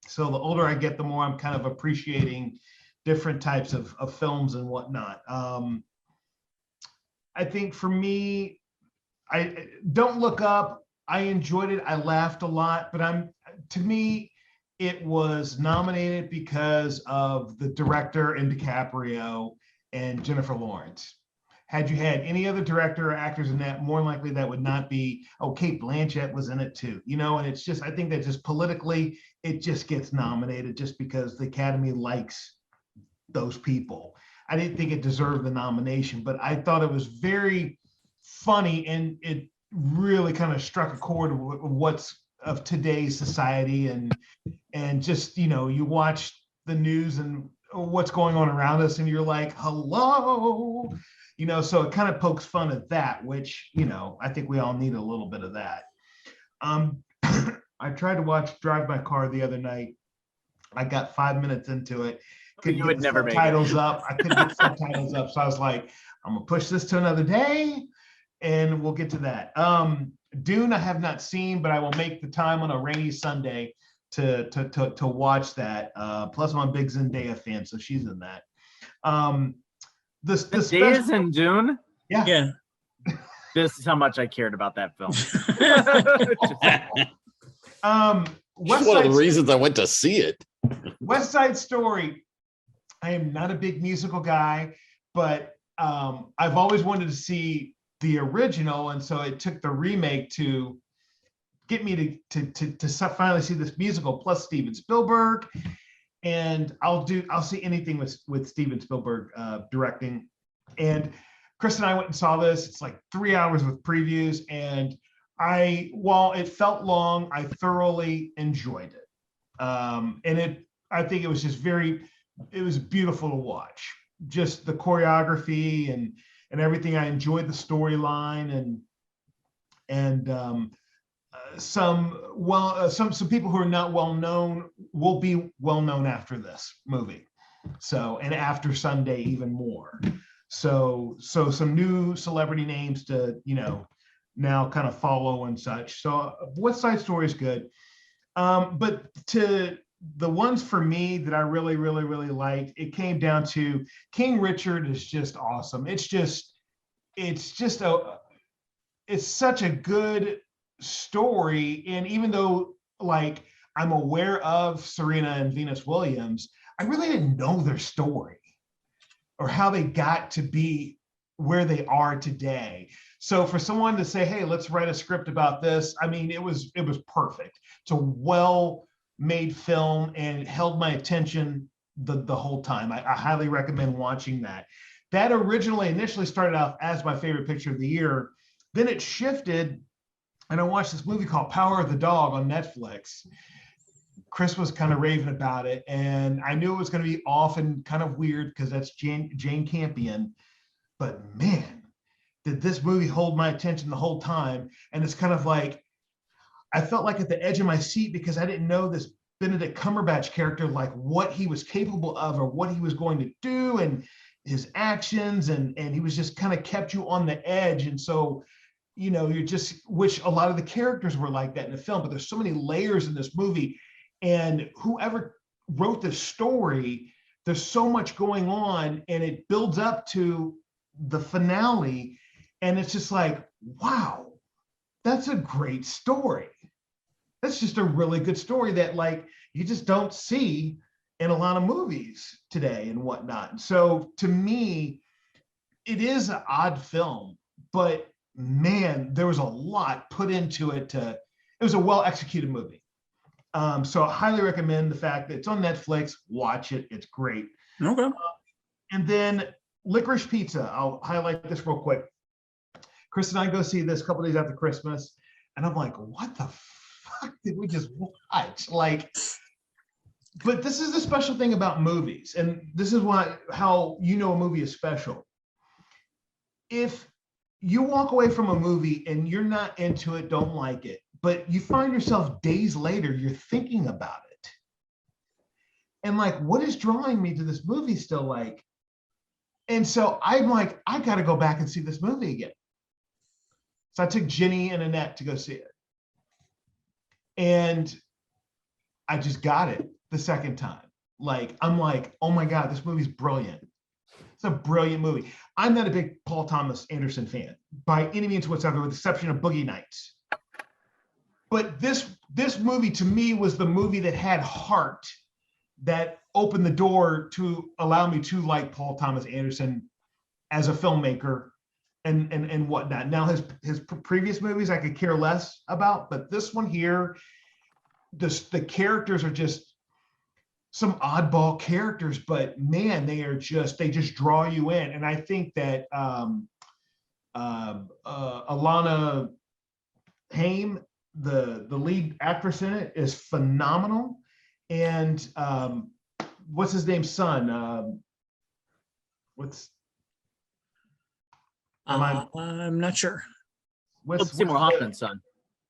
So the older I get, the more I'm kind of appreciating different types of films and whatnot. I think for me, I Don't Look Up, I enjoyed it. I laughed a lot, but to me, it was nominated because of the director and DiCaprio and Jennifer Lawrence. Had you had any other director or actors in that, more likely that would not be, oh, Kate Blanchett was in it too, you know, and it's just, I think that just politically, it just gets nominated just because the Academy likes those people. I didn't think it deserved the nomination, but I thought it was very funny, and it really kind of struck a chord of what's of today's society, and just, you know, you watch the news and what's going on around us and you're like, hello, you know, so it kind of pokes fun at that, which, you know, I think we all need a little bit of that. I tried to watch Drive My Car the other night. I got 5 minutes into it. Couldn't get the subtitles up. I couldn't get subtitles up. So I was like, I'm gonna push this to another day and we'll get to that. Dune I have not seen, but I will make the time on a rainy Sunday to watch that. Plus I'm a big Zendaya fan, so she's in that. Zendaya's in Dune? Yeah. This is how much I cared about that film. One of the reasons I went to see it. West Side Story. I am not a big musical guy, but I've always wanted to see the original, and so it took the remake to get me to finally see this musical, plus Steven Spielberg. And I'll see anything with Steven Spielberg directing. And Chris and I went and saw this. It's like 3 hours with previews, and while it felt long, I thoroughly enjoyed it. And I think it was just it was beautiful to watch. Just the choreography and everything. I enjoyed the storyline, and some people who are not well known will be well known after this movie. So, and after Sunday even more. So some new celebrity names to, you know, now kind of follow and such. So West Side Story is good. But to the ones for me that I really, really, really liked, it came down to King Richard is just awesome. It's such a good story. And even though, like, I'm aware of Serena and Venus Williams, I really didn't know their story or how they got to be where they are today. So for someone to say, hey, let's write a script about this, I mean, it was perfect. It's a well-made film and it held my attention the whole time. I highly recommend watching that. That initially started off as my favorite picture of the year. Then it shifted, and I watched this movie called Power of the Dog on Netflix. Chris was kind of raving about it, and I knew it was going to be off and kind of weird because that's Jane Campion. But man, did this movie hold my attention the whole time. And it's kind of like, I felt like at the edge of my seat because I didn't know this Benedict Cumberbatch character, like what he was capable of or what he was going to do and his actions. And he was just kind of kept you on the edge. And so, you know, which a lot of the characters were like that in the film, but there's so many layers in this movie. And whoever wrote the story, there's so much going on, and it builds up to the finale. And it's just like, wow, that's a great story. That's just a really good story that, like, you just don't see in a lot of movies today and whatnot. So to me, it is an odd film, but man, there was a lot put into it. It was a well-executed movie. So I highly recommend the fact that it's on Netflix. Watch it. It's great. Okay. And then Licorice Pizza. I'll highlight this real quick. Chris and I go see this a couple days after Christmas, and I'm like, what the fuck did we just watch? Like, but this is the special thing about movies, and this is how you know a movie is special. If you walk away from a movie and you're not into it, don't like it, but you find yourself days later, you're thinking about it. And like, what is drawing me to this movie still, like? And so I'm like, I got to go back and see this movie again. So I took Jenny and Annette to go see it. And I just got it the second time. Like, I'm like, oh my God, this movie's brilliant. It's a brilliant movie. I'm not a big Paul Thomas Anderson fan by any means whatsoever, with the exception of Boogie Nights. But this movie to me was the movie that had heart, that opened the door to allow me to like Paul Thomas Anderson as a filmmaker and whatnot. Now his previous movies I could care less about, but this one here, the characters are just some oddball characters, but man, they just draw you in. And I think that Alana Haim, the lead actress in it, is phenomenal. And what's his name's son? I'm not sure. Seymour Hoffman's son.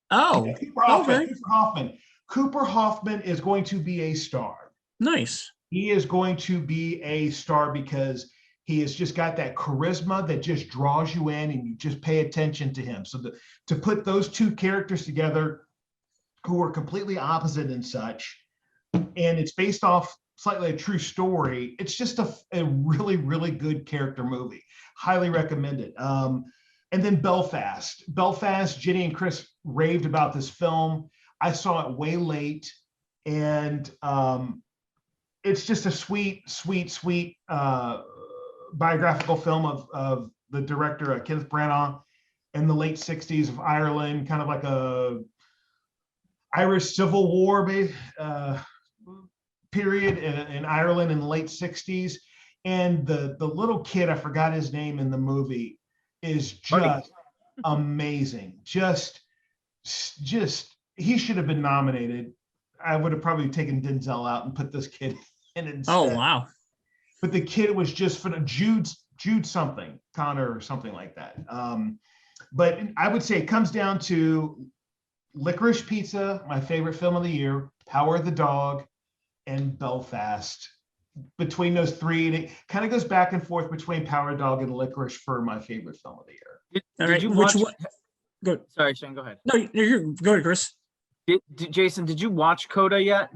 Oh, Cooper Hoffman. okay. Cooper Hoffman is going to be a star. Nice. He is going to be a star because he has just got that charisma that just draws you in and you just pay attention to him. So to put those two characters together who are completely opposite and such, and it's based off slightly a true story, it's just a really, really good character movie. Highly recommended. And then Belfast. Jenny and Chris raved about this film. I saw it way late, and it's just a sweet biographical film of the director Kenneth Branagh in the late 60s of Ireland, kind of like a Irish Civil War period in Ireland in the late 60s. And the little kid, I forgot his name in the movie, is just amazing. Just he should have been nominated. I would have probably taken Denzel out and put this kid in instead. Oh, wow. But the kid was just for Jude something, Connor or something like that. But I would say it comes down to Licorice Pizza, my favorite film of the year, Power of the Dog, and Belfast. Between those three, and it kind of goes back and forth between Power of the Dog and Licorice for my favorite film of the year. Did you watch? Go. Sorry, Shane, go ahead. No, go ahead, Chris. Jason, did you watch Coda yet?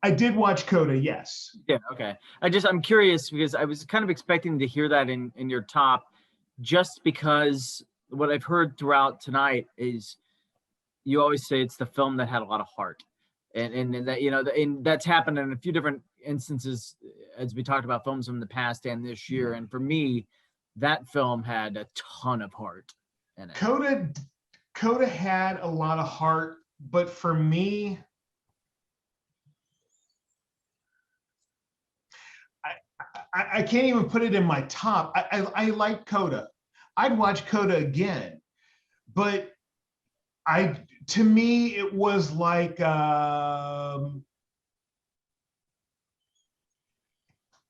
I did watch Coda, yes. Yeah, okay. I'm curious because I was kind of expecting to hear that in your top, just because what I've heard throughout tonight is you always say it's the film that had a lot of heart. And that, and that's happened in a few different instances as we talked about films from the past and this year. And for me, that film had a ton of heart in it. Coda had a lot of heart, but for me, I can't even put it in my top. I like Coda. I'd watch Coda again, but to me it was like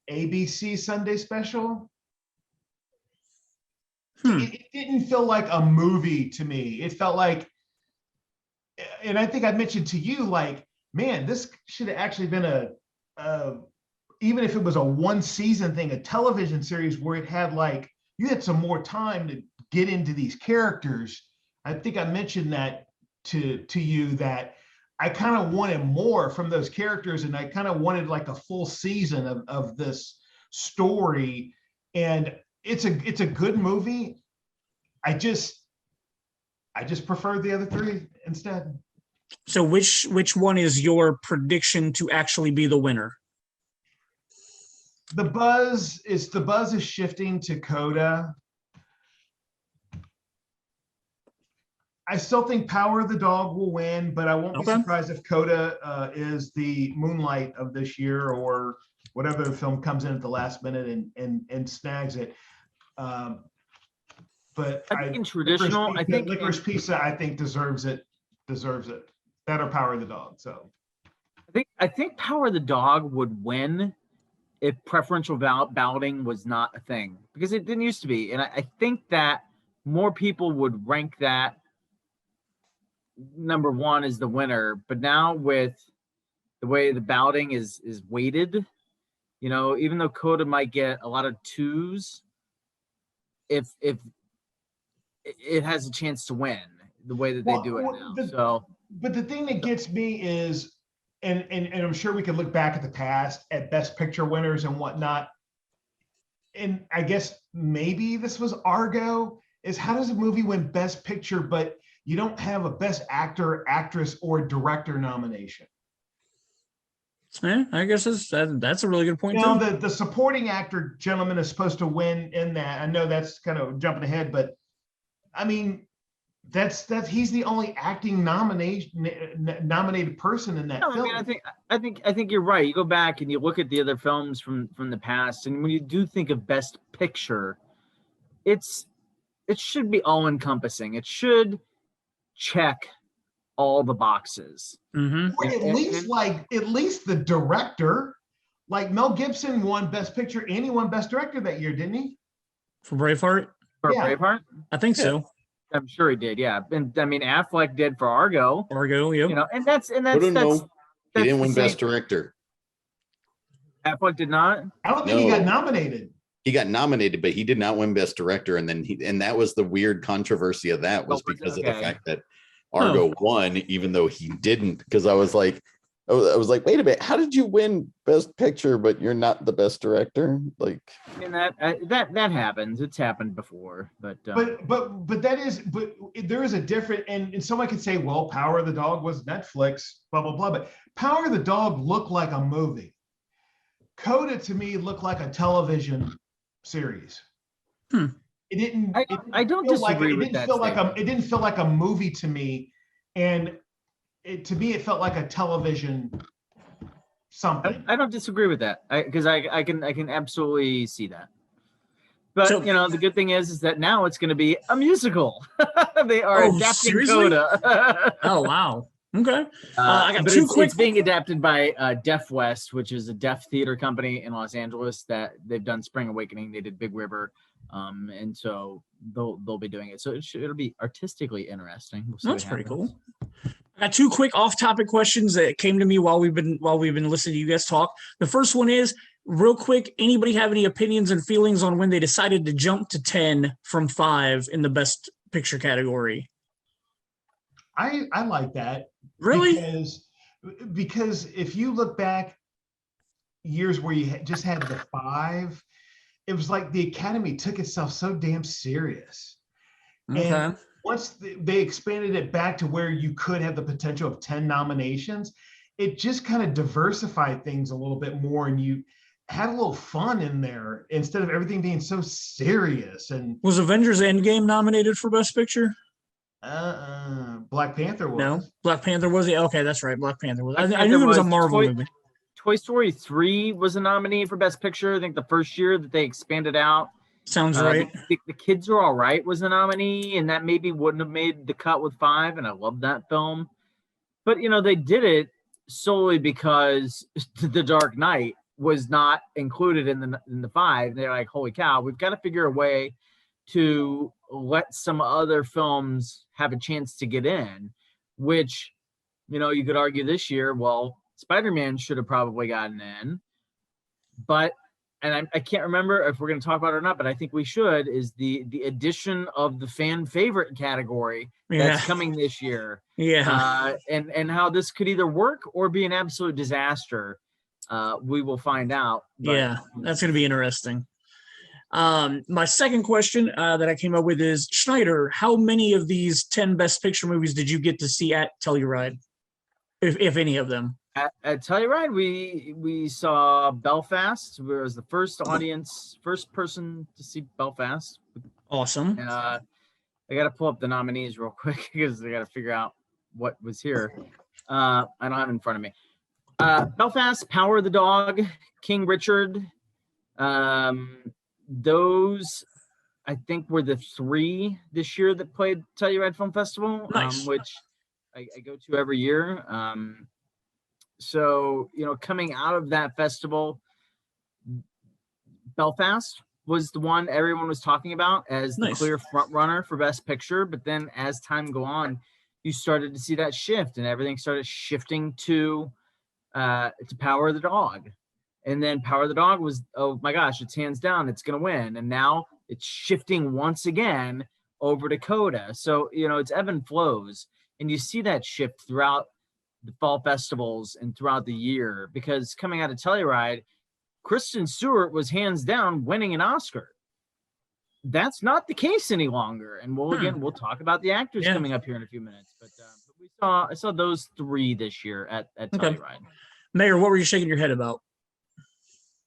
ABC Sunday Special. It didn't feel like a movie to me. It felt like, and I think I mentioned to you, like, man, this should have actually been even if it was a one season thing, a television series where it had like, you had some more time to get into these characters. I think I mentioned that to you, that I kind of wanted more from those characters, and I kind of wanted like a full season of this story. And it's a good movie. I just preferred the other three instead. So which one is your prediction to actually be the winner? The buzz is shifting to Coda. I still think Power of the Dog will win, but I won't be surprised if Coda is the Moonlight of this year, or whatever film comes in at the last minute and snags it. But I think in traditional, Licorice Pizza, I think deserves it. That or Power of the Dog. So I think Power of the Dog would win if preferential balloting was not a thing, because it didn't used to be. And I think that more people would rank that number one as the winner. But now with the way the balloting is weighted, even though Coda might get a lot of twos, if it has a chance to win the way that they do it now. But the thing that gets me is, and I'm sure we can look back at the past at Best Picture winners and whatnot, and I guess maybe this was Argo, is how does a movie win Best Picture, but you don't have a Best Actor, Actress, or Director nomination? Yeah, I guess that's a really good point You know, too. the supporting actor gentleman is supposed to win in that. I know that's kind of jumping ahead, but I mean, that's he's the only acting nominated person in that No, I film. mean, I think you're right. You go back and you look at the other films from the past, and when you do think of Best Picture, it should be all encompassing. It should check all the boxes. Mm-hmm. Or at least the director, like Mel Gibson won Best Picture and he won Best Director that year, didn't he? For Braveheart, For Yeah. Braveheart, I think so. I'm sure he did. Yeah, and I mean Affleck did for Argo. Argo, yep. You know, and that's I don't know. He didn't win the Best same- Director. Affleck did not. I don't think he No. got nominated. He got nominated, but he did not win Best Director. And then that was the weird controversy of that was because of the fact that Argo won, even though he didn't. Because I was like, wait a minute, how did you win Best Picture, but you're not the Best Director? Like, I mean that happens. It's happened before, but there is a different, and someone could say, well, Power of the Dog was Netflix, blah blah blah. But Power of the Dog looked like a movie. Coda to me looked like a television series. It didn't. I don't disagree with that. It didn't feel like a movie to me, and to me it felt like a television something. I don't disagree with that because I can absolutely see that. But So- you know, the good thing is that now it's going to be a musical. They are adapting seriously? Coda. Oh wow. Okay. I got but two quick. It's being adapted by Deaf West, which is a deaf theater company in Los Angeles that they've done Spring Awakening. They did Big River, and so they'll be doing it. So it'll be artistically interesting. We'll see That's what pretty happens. cool. I got two quick off-topic questions that came to me while we've been listening to you guys talk. The first one is real quick. Anybody have any opinions and feelings on when they decided to jump to 10 from 5 in the Best Picture category? I like that. Really? Because if you look back years where you just had the 5, it was like the Academy took itself so damn serious. Okay. And once they expanded it back to where you could have the potential of 10 nominations, it just kind of diversified things a little bit more, and you had a little fun in there instead of everything being so serious. And Was Avengers Endgame nominated for Best Picture? Black Panther was. No. Black Panther was it? Okay, that's right. Black Panther was. Black I knew Panther it was a was. Marvel movie. Toy Story 3 was a nominee for Best Picture. I think the first year that they expanded out. Sounds right. The Kids Are All Right was a nominee, and that maybe wouldn't have made the cut with 5, and I love that film. But, you know, they did it solely because The Dark Knight was not included in the 5. They're like, holy cow, we've got to figure a way to let some other films have a chance to get in, which, you know, you could argue this year, well, Spider-Man should have probably gotten in, but, and I can't remember if we're going to talk about it or not, but I think we should, is the addition of the fan favorite category that's coming this year. Yeah. And how this could either work or be an absolute disaster. We will find out. But, yeah, that's going to be interesting. My second question that I came up with is, Schneider, how many of these 10 Best Picture movies did you get to see at Telluride, if any of them? At Telluride, we saw Belfast. We was the first person to see Belfast. Awesome. I got to pull up the nominees real quick because I got to figure out what was here. I don't have it in front of me. Belfast, Power of the Dog, King Richard. Those, I think, were the 3 this year that played Telluride Film Festival, Nice. which I go to every year. So, you know, coming out of that festival, Belfast was the one everyone was talking about as the clear front runner for Best Picture. But then as time go on, you started to see that shift, and everything started shifting to Power of the Dog. And then Power of the Dog was, oh my gosh, it's hands down, it's going to win. And now it's shifting once again over to Coda. So, you know, it's ebb and flows. And you see that shift throughout the fall festivals and throughout the year, because coming out of Telluride, Kristen Stewart was hands down winning an Oscar. That's not the case any longer. And we'll talk about the actors coming up here in a few minutes. But I saw those 3 this year at Telluride. Mayor, what were you shaking your head about?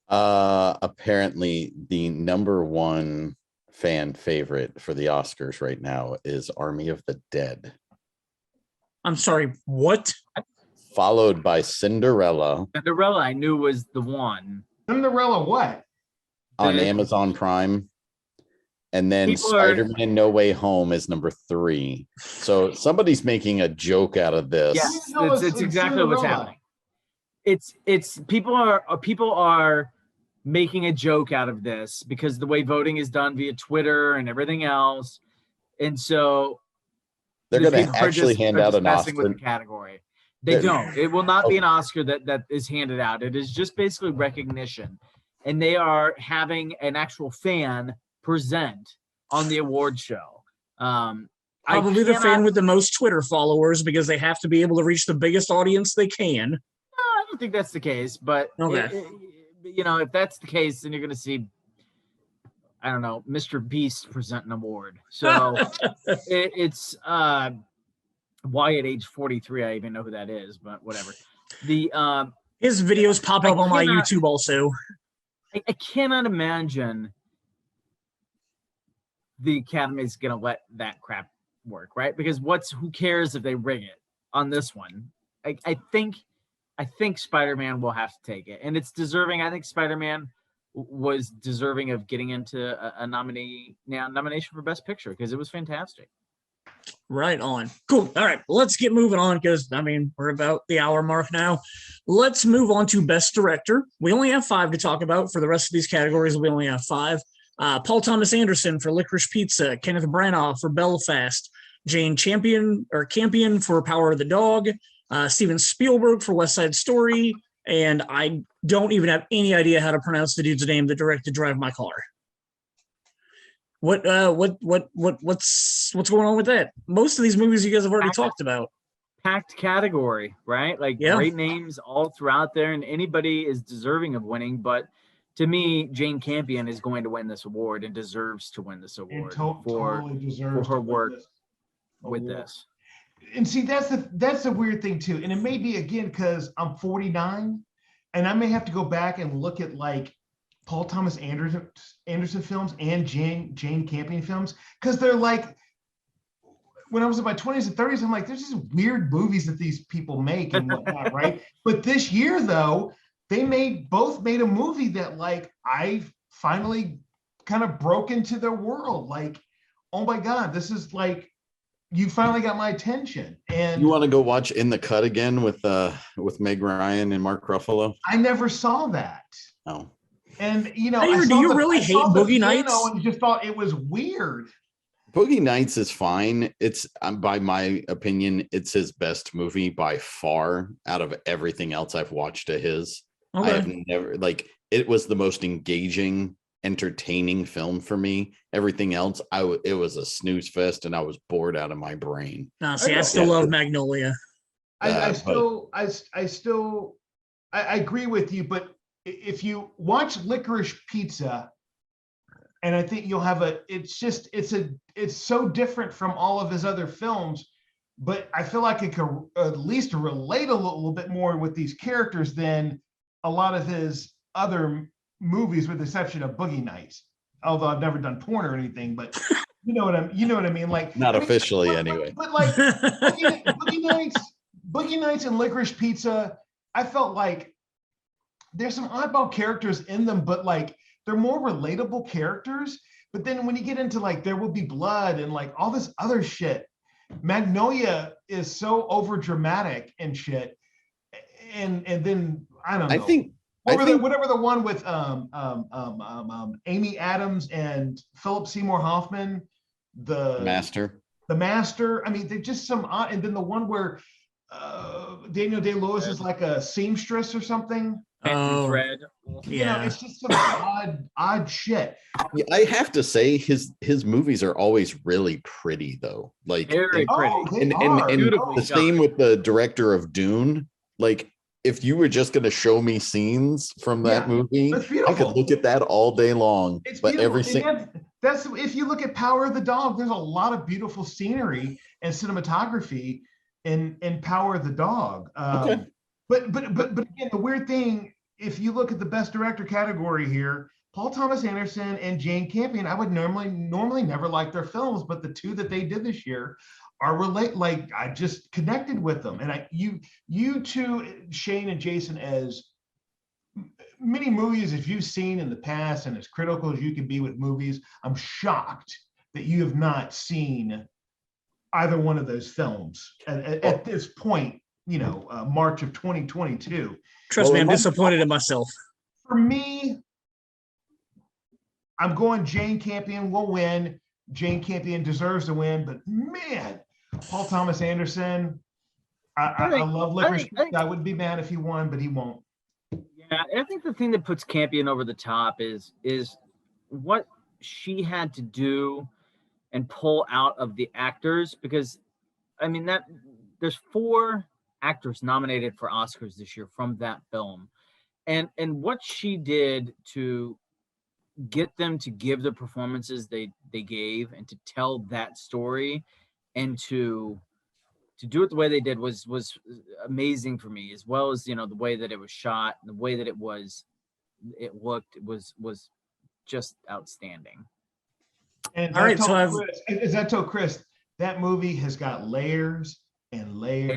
Apparently the number one fan favorite for the Oscars right now is Army of the Dead. I'm sorry, what? Followed by Cinderella. Cinderella, I knew was the one. Cinderella, what? On Amazon Prime. And then Spider-Man No Way Home is number 3. So somebody's making a joke out of this. Yes, it's exactly what's happening. It's people are making a joke out of this because the way voting is done via Twitter and everything else. And so they're going to actually hand out an Oscar with the category. They don't. It will not be an Oscar that is handed out. It is just basically recognition. And they are having an actual fan present on the award show. Probably the fan with the most Twitter followers because they have to be able to reach the biggest audience they can. I don't think that's the case, but okay. If that's the case, then you're going to see, I don't know, Mr. Beast present an award. So it's why at age 43, I even know who that is, but whatever. His videos pop up on my YouTube also. I cannot imagine the Academy is going to let that crap work, right? Because who cares if they rig it on this one? I think Spider-Man will have to take it, and it's deserving. I think Spider-Man was deserving of getting into a nomination for Best Picture because it was fantastic. Right on. Cool. All right, let's get moving on because, we're about the hour mark now. Let's move on to Best Director. We only have 5 to talk about. For the rest of these categories, we only have 5. Paul Thomas Anderson for Licorice Pizza, Kenneth Branagh for Belfast, Jane Campion for Power of the Dog, Steven Spielberg for West Side Story, and I don't even have any idea how to pronounce the dude's name that directed Drive My Car. What's going on with that? Most of these movies you guys have already talked about. Packed category, right? Great names all throughout there, and anybody is deserving of winning. But to me, Jane Campion is going to win this award and deserves to win this award for her work with this. And see, that's the weird thing too. And it may be again because I'm 49, and I may have to go back and look at Paul Thomas Anderson films and Jane Campion films, because they're when I was in my 20s and 30s, I'm there's just weird movies that these people make and whatnot, right? But this year, though, they both made a movie that I finally kind of broke into their world. Oh my God, this is you finally got my attention. And you want to go watch In the Cut again with Meg Ryan and Mark Ruffalo? I never saw that. Oh. And do you really hate Boogie Nights? And just thought it was weird. Boogie Nights is fine. It's by my opinion, it's his best movie by far out of everything else I've watched of his. Okay. I have never it was the most engaging, entertaining film for me. Everything else, it was a snooze fest, and I was bored out of my brain. I still love Magnolia. I agree with you, but if you watch Licorice Pizza, and I think you'll have it's so different from all of his other films, but I feel like it could at least relate a little bit more with these characters than a lot of his other movies, with the exception of Boogie Nights. Although I've never done porn or anything, but you know what I mean. Not officially anyway. But Boogie Nights and Licorice Pizza, I felt there's some oddball characters in them, but they're more relatable characters. But then when you get into There Will Be Blood and all this other shit, Magnolia is so over dramatic and shit. And then I don't know. Whatever the one with Amy Adams and Philip Seymour Hoffman, the Master. I mean, they're just some odd. And then the one where Daniel Day-Lewis is a seamstress or something. Thread. Yeah, it's just some odd shit. Yeah, I have to say his movies are always really pretty though. Very pretty. And the same with the director of Dune. If you were just going to show me scenes from that movie, I could look at that all day long. It's but that's if you look at Power of the Dog, there's a lot of beautiful scenery and cinematography in Power of the Dog. But again, the weird thing, if you look at the best director category here, Paul Thomas Anderson and Jane Campion, I would normally never like their films, but the two that they did this year are like I just connected with them. And you two, Shane and Jason, as many movies as you've seen in the past and as critical as you can be with movies, I'm shocked that you have not seen either one of those films at this point, March of 2022. Trust me, I'm disappointed in myself. For me, I'm going Jane Campion will win. Jane Campion deserves to win, but man, Paul Thomas Anderson, I love Licorice. I wouldn't be mad if he won, but he won't. Yeah, I think the thing that puts Campion over the top is what she had to do and pull out of the actors, because I mean that there's 4 actors nominated for Oscars this year from that film, and what she did to get them to give the performances they gave and to tell that story and to do it the way they did was amazing for me, as well as the way that it was shot, the way that it looked was just outstanding. And all right, so as I told Chris, that movie has got layers and layers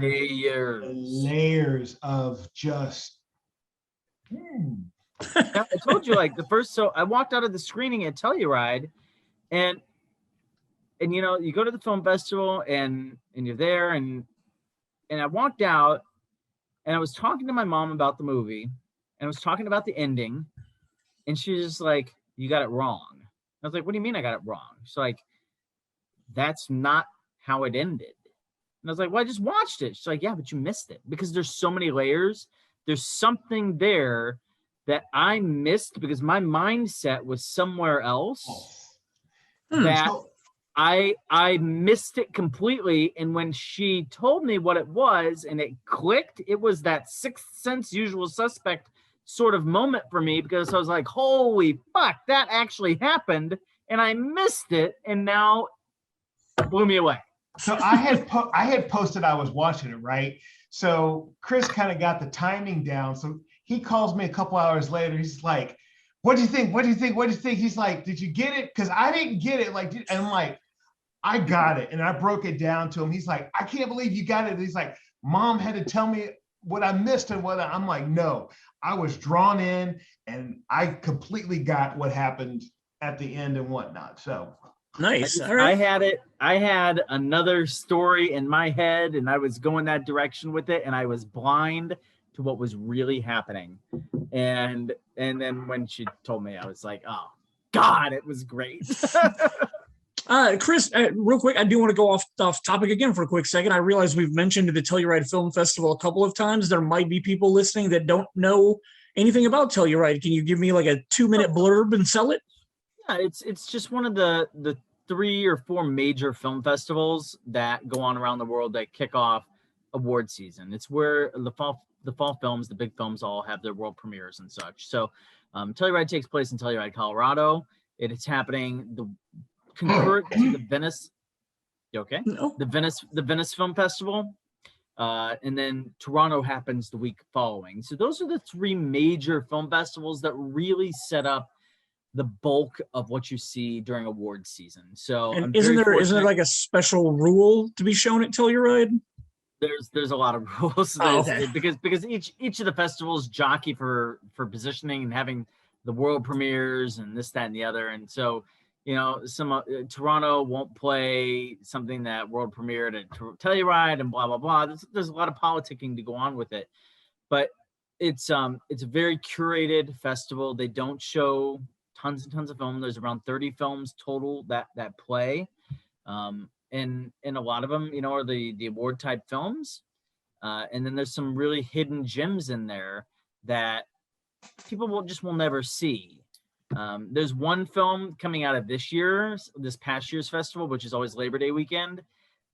and layers of just I told you, like, so I walked out of the screening at Telluride, and you go to the film festival and you're there, and I walked out and I was talking to my mom about the movie, and I was talking about the ending, and she was just like, "You got it wrong." I was like, "What do you mean I got it wrong?" She's like, "That's not how it ended." And I was like, "Well, I just watched it." She's like, "Yeah, but you missed it because there's so many layers. There's something there that I missed because my mindset was somewhere else, that I missed it completely." And when she told me what it was and it clicked, it was that Sixth Sense Usual Suspect sort of moment for me, because I was like, holy fuck, that actually happened and I missed it, and now it blew me away. So I had posted I was watching it, right? So Chris kind of got the timing down. So he calls me a couple hours later. He's like, "What do you think? What do you think? What do you think?" He's like, "Did you get it?" Because I didn't get it. And I'm like, "I got it." And I broke it down to him. He's like, "I can't believe you got it." And he's like, "Mom had to tell me what I missed and what I'm like, no, I was drawn in and I completely got what happened at the end and whatnot." So nice. All right. I had another story in my head, and I was going that direction with it, and I was blind to what was really happening. And then when she told me, I was like, "Oh God, it was great." Chris, real quick, I do want to go off topic again for a quick second. I realize we've mentioned the Telluride Film Festival a couple of times. There might be people listening that don't know anything about Telluride. Can you give me like a 2-minute blurb and sell it? Yeah, it's just one of the 3 or 4 major film festivals that go on around the world that kick off award season. It's where the fall films, the big films, all have their world premieres and such. So Telluride takes place in Telluride, Colorado. It is happening concurrent to the Venice. You okay? No. The Venice Film Festival. And then Toronto happens the week following. So those are the 3 major film festivals that really set up the bulk of what you see during award season. So and isn't there like a special rule to be shown at Telluride? There's a lot of rules. Okay. because each of the festivals jockey for positioning and having the world premieres and this, that, and the other. And so, some Toronto won't play something that world premiered at Telluride and blah blah blah. There's a lot of politicking to go on with it, but it's a very curated festival. They don't show tons and tons of film. There's around 30 films total that play, and a lot of them, are the award type films, and then there's some really hidden gems in there that people will never see. There's one film coming out of this past year's festival, which is always Labor Day weekend,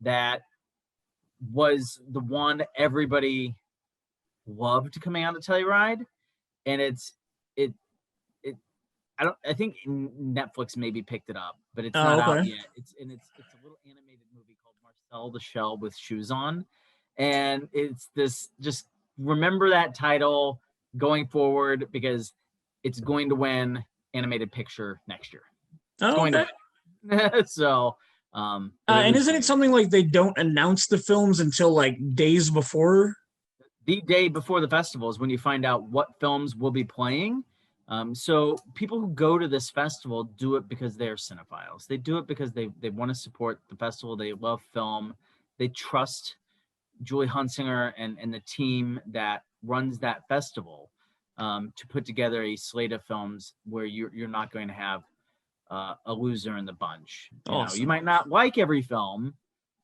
that was the one everybody loved coming out of Telluride, and I think Netflix maybe picked it up, but it's not out yet. It's a little animated movie called Marcel the Shell with Shoes On, and it's this just remember that title going forward because it's going to win animated picture next year. It's going to win. So, and isn't it something like they don't announce the films until like days before? The day before the festival is when you find out what films will be playing. So people who go to this festival do it because they're cinephiles. They do it because they want to support the festival. They love film. They trust Julie Hunsinger and the team that runs that festival to put together a slate of films where you're not going to have a loser in the bunch. You might not like every film.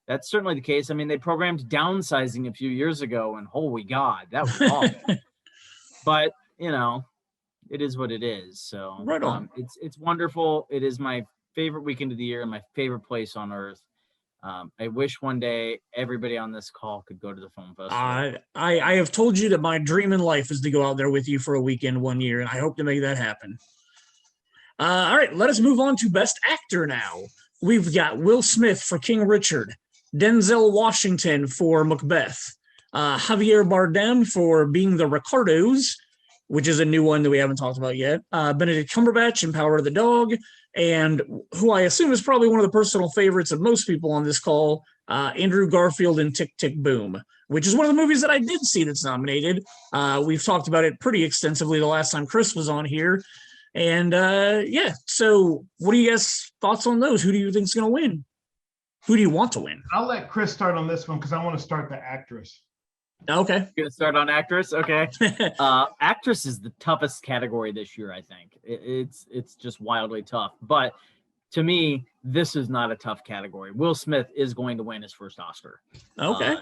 That's certainly the case. I mean, they programmed Downsizing a few years ago, and holy God, that was awful. But it is what it is. So right on. It's wonderful. It is my favorite weekend of the year and my favorite place on earth. I wish one day everybody on this call could go to the film festival. I have told you that my dream in life is to go out there with you for a weekend one year, and I hope to make that happen. All right, let us move on to Best Actor now. We've got Will Smith for King Richard, Denzel Washington for Macbeth, Javier Bardem for Being the Ricardos, which is a new one that we haven't talked about yet, Benedict Cumberbatch in Power of the Dog, and who I assume is probably one of the personal favorites of most people on this call, Andrew Garfield in Tick, Tick, Boom, which is one of the movies that I did see that's nominated. We've talked about it pretty extensively the last time Chris was on here. And so what are you guys' thoughts on those? Who do you think is going to win? Who do you want to win? I'll let Chris start on this one because I want to start the actress. Okay. You're going to start on actress? Okay. Actress is the toughest category this year, I think. It's just wildly tough. But to me, this is not a tough category. Will Smith is going to win his first Oscar. Okay.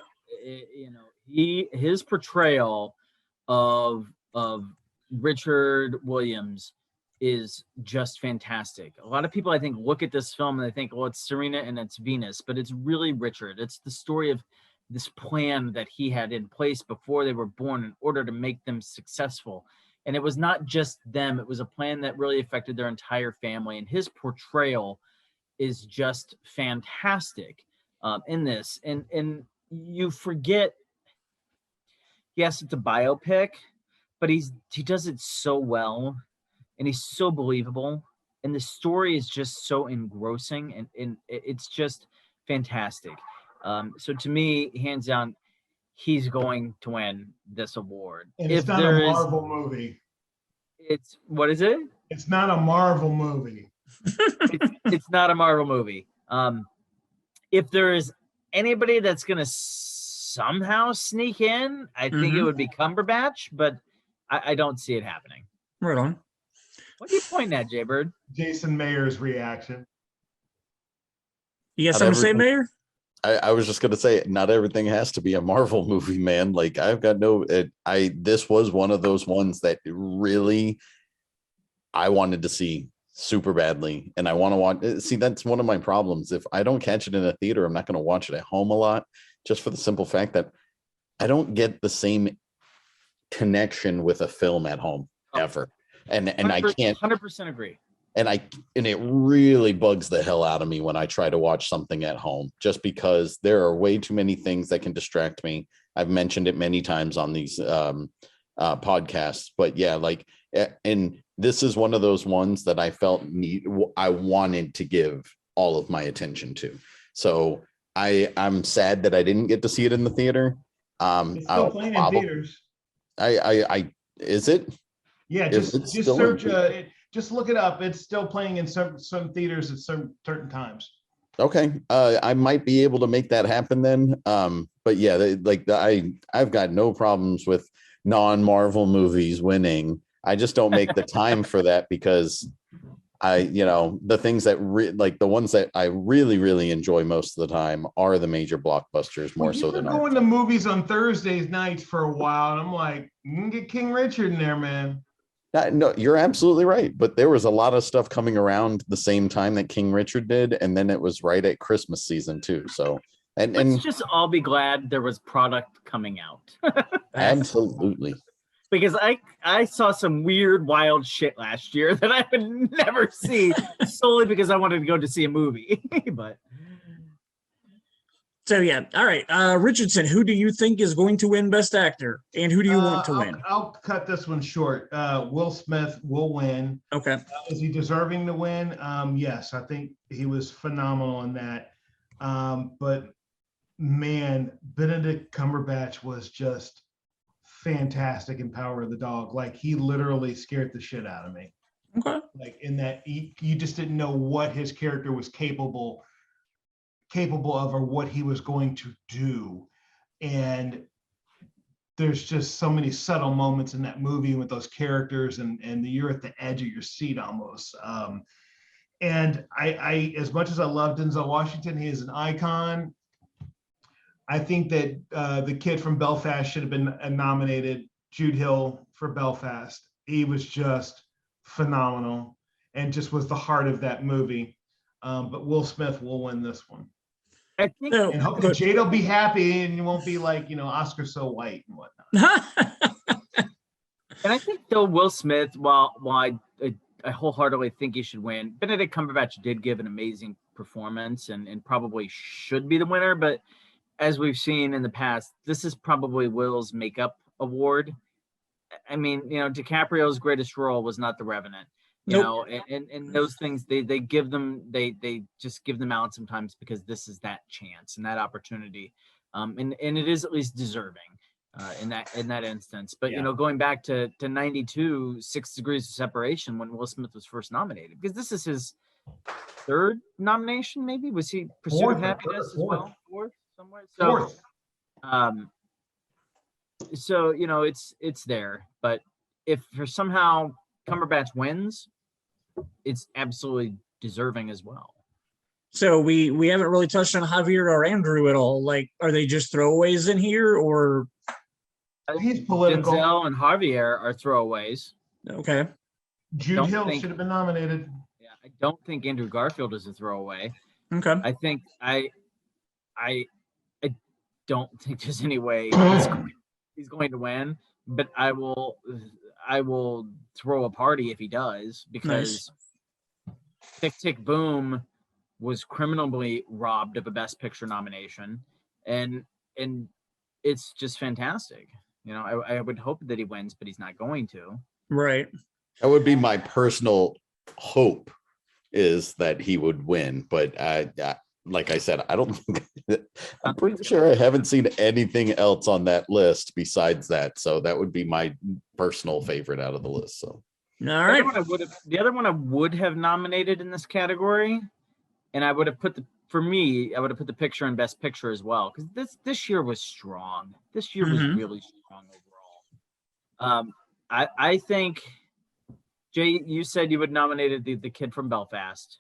His portrayal of Richard Williams is just fantastic. A lot of people, I think, look at this film and they think, well, it's Serena and it's Venus, but it's really Richard. It's the story of this plan that he had in place before they were born in order to make them successful. And it was not just them. It was a plan that really affected their entire family. And his portrayal is just fantastic in this. And you forget, yes, it's a biopic, but he does it so well. And he's so believable. And the story is just so engrossing. And it's just fantastic. So to me, hands down, he's going to win this award. And it's not a Marvel movie. It's, what is it? It's not a Marvel movie. It's not a Marvel movie. If there is anybody that's going to somehow sneak in, I think it would be Cumberbatch, but I don't see it happening. Right on. What are you pointing at, Jaybird? Jason Mayer's reaction. You got something to say, Mayor? I was just gonna say, not everything has to be a Marvel movie, man. Like I've got this was one of those ones that really I wanted to see super badly, and I want to watch. See, that's one of my problems. If I don't catch it in a theater, I'm not going to watch it at home a lot, just for the simple fact that I don't get the same connection with a film at home ever. And I can't 100% agree. And it really bugs the hell out of me when I try to watch something at home, just because there are way too many things that can distract me. I've mentioned it many times on these podcasts, but yeah, and this is one of those ones that I felt I wanted to give all of my attention to. So I'm sad that I didn't get to see it in the theater. It's still playing in theaters. Is it? Yeah, just search. Just look it up. It's still playing in some theaters at certain times. Okay, I might be able to make that happen then. But yeah, I've got no problems with non-Marvel movies winning. I just don't make the time for that because the things that the ones that I really, really enjoy most of the time are the major blockbusters more so than going to movies on Thursdays nights for a while. And I'm like, you can get King Richard in there, man. No, you're absolutely right. But there was a lot of stuff coming around the same time that King Richard did. And then it was right at Christmas season too. So, let's just all be glad there was product coming out. Absolutely. Because I saw some weird, wild shit last year that I would never see solely because I wanted to go to see a movie. But So yeah, all right. Richardson, who do you think is going to win Best Actor, and who do you want to win? I'll cut this one short. Will Smith will win. Okay. Is he deserving to win? Yes, I think he was phenomenal in that. But man, Benedict Cumberbatch was just fantastic in Power of the Dog. Like, he literally scared the shit out of me. Okay. Like, in that you just didn't know what his character was capable of, or what he was going to do. And there's just so many subtle moments in that movie with those characters, and you're at the edge of your seat almost. And I as much as I love Denzel Washington, he is an icon. I think that the kid from Belfast should have been nominated, Jude Hill, for Belfast. He was just phenomenal and just was the heart of that movie. But Will Smith will win this one. I think, And hopefully Jade will be happy and you won't be like, Oscar so white and whatnot. And I think though Will Smith, while I wholeheartedly think he should win, Benedict Cumberbatch did give an amazing performance and probably should be the winner. But as we've seen in the past, this is probably Will's makeup award. I mean, DiCaprio's greatest role was not The Revenant. And those things they give them, they just give them out sometimes because this is that chance and that opportunity, and it is at least deserving in that instance. But going back to 92, 6 Degrees of Separation, when Will Smith was first nominated, because this is his third nomination, maybe was he Pursuit of Happiness as well? Fourth somewhere. Fourth. So it's there, but if for somehow Cumberbatch wins, it's absolutely deserving as well. So we haven't really touched on Javier or Andrew at all. Like, are they just throwaways in here, or? He's political. Denzel and Javier are throwaways. Okay. Jude Hill should have been nominated. Yeah, I don't think Andrew Garfield is a throwaway. Okay. I think I don't think there's any way he's going to win, but I will throw a party if he does, because Tick Tick Boom was criminally robbed of a Best Picture nomination, and it's just fantastic. I would hope that he wins, but he's not going to. Right. That would be my personal hope, is that he would win, but like I said, I don't think I'm pretty sure I haven't seen anything else on that list besides that. So that would be my personal favorite out of the list. So all right. The other one I would have nominated in this category, and I would have put the picture in Best Picture as well, because this year was strong. This year was really strong overall. I think, Jay, you said you would nominated the kid from Belfast,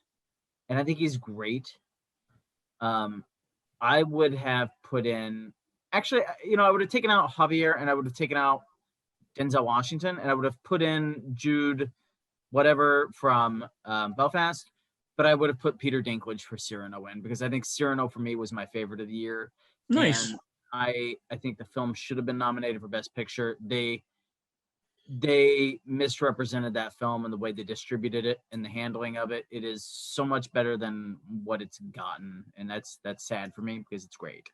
and I think he's great. I would have put in, actually, I would have taken out Javier, and I would have taken out Denzel Washington, and I would have put in Jude whatever from Belfast, but I would have put Peter Dinklage for Cyrano in, because I think Cyrano for me was my favorite of the year. Nice. And I think the film should have been nominated for Best Picture. They misrepresented that film and the way they distributed it and the handling of it. It is so much better than what it's gotten, and that's sad for me, because it's great.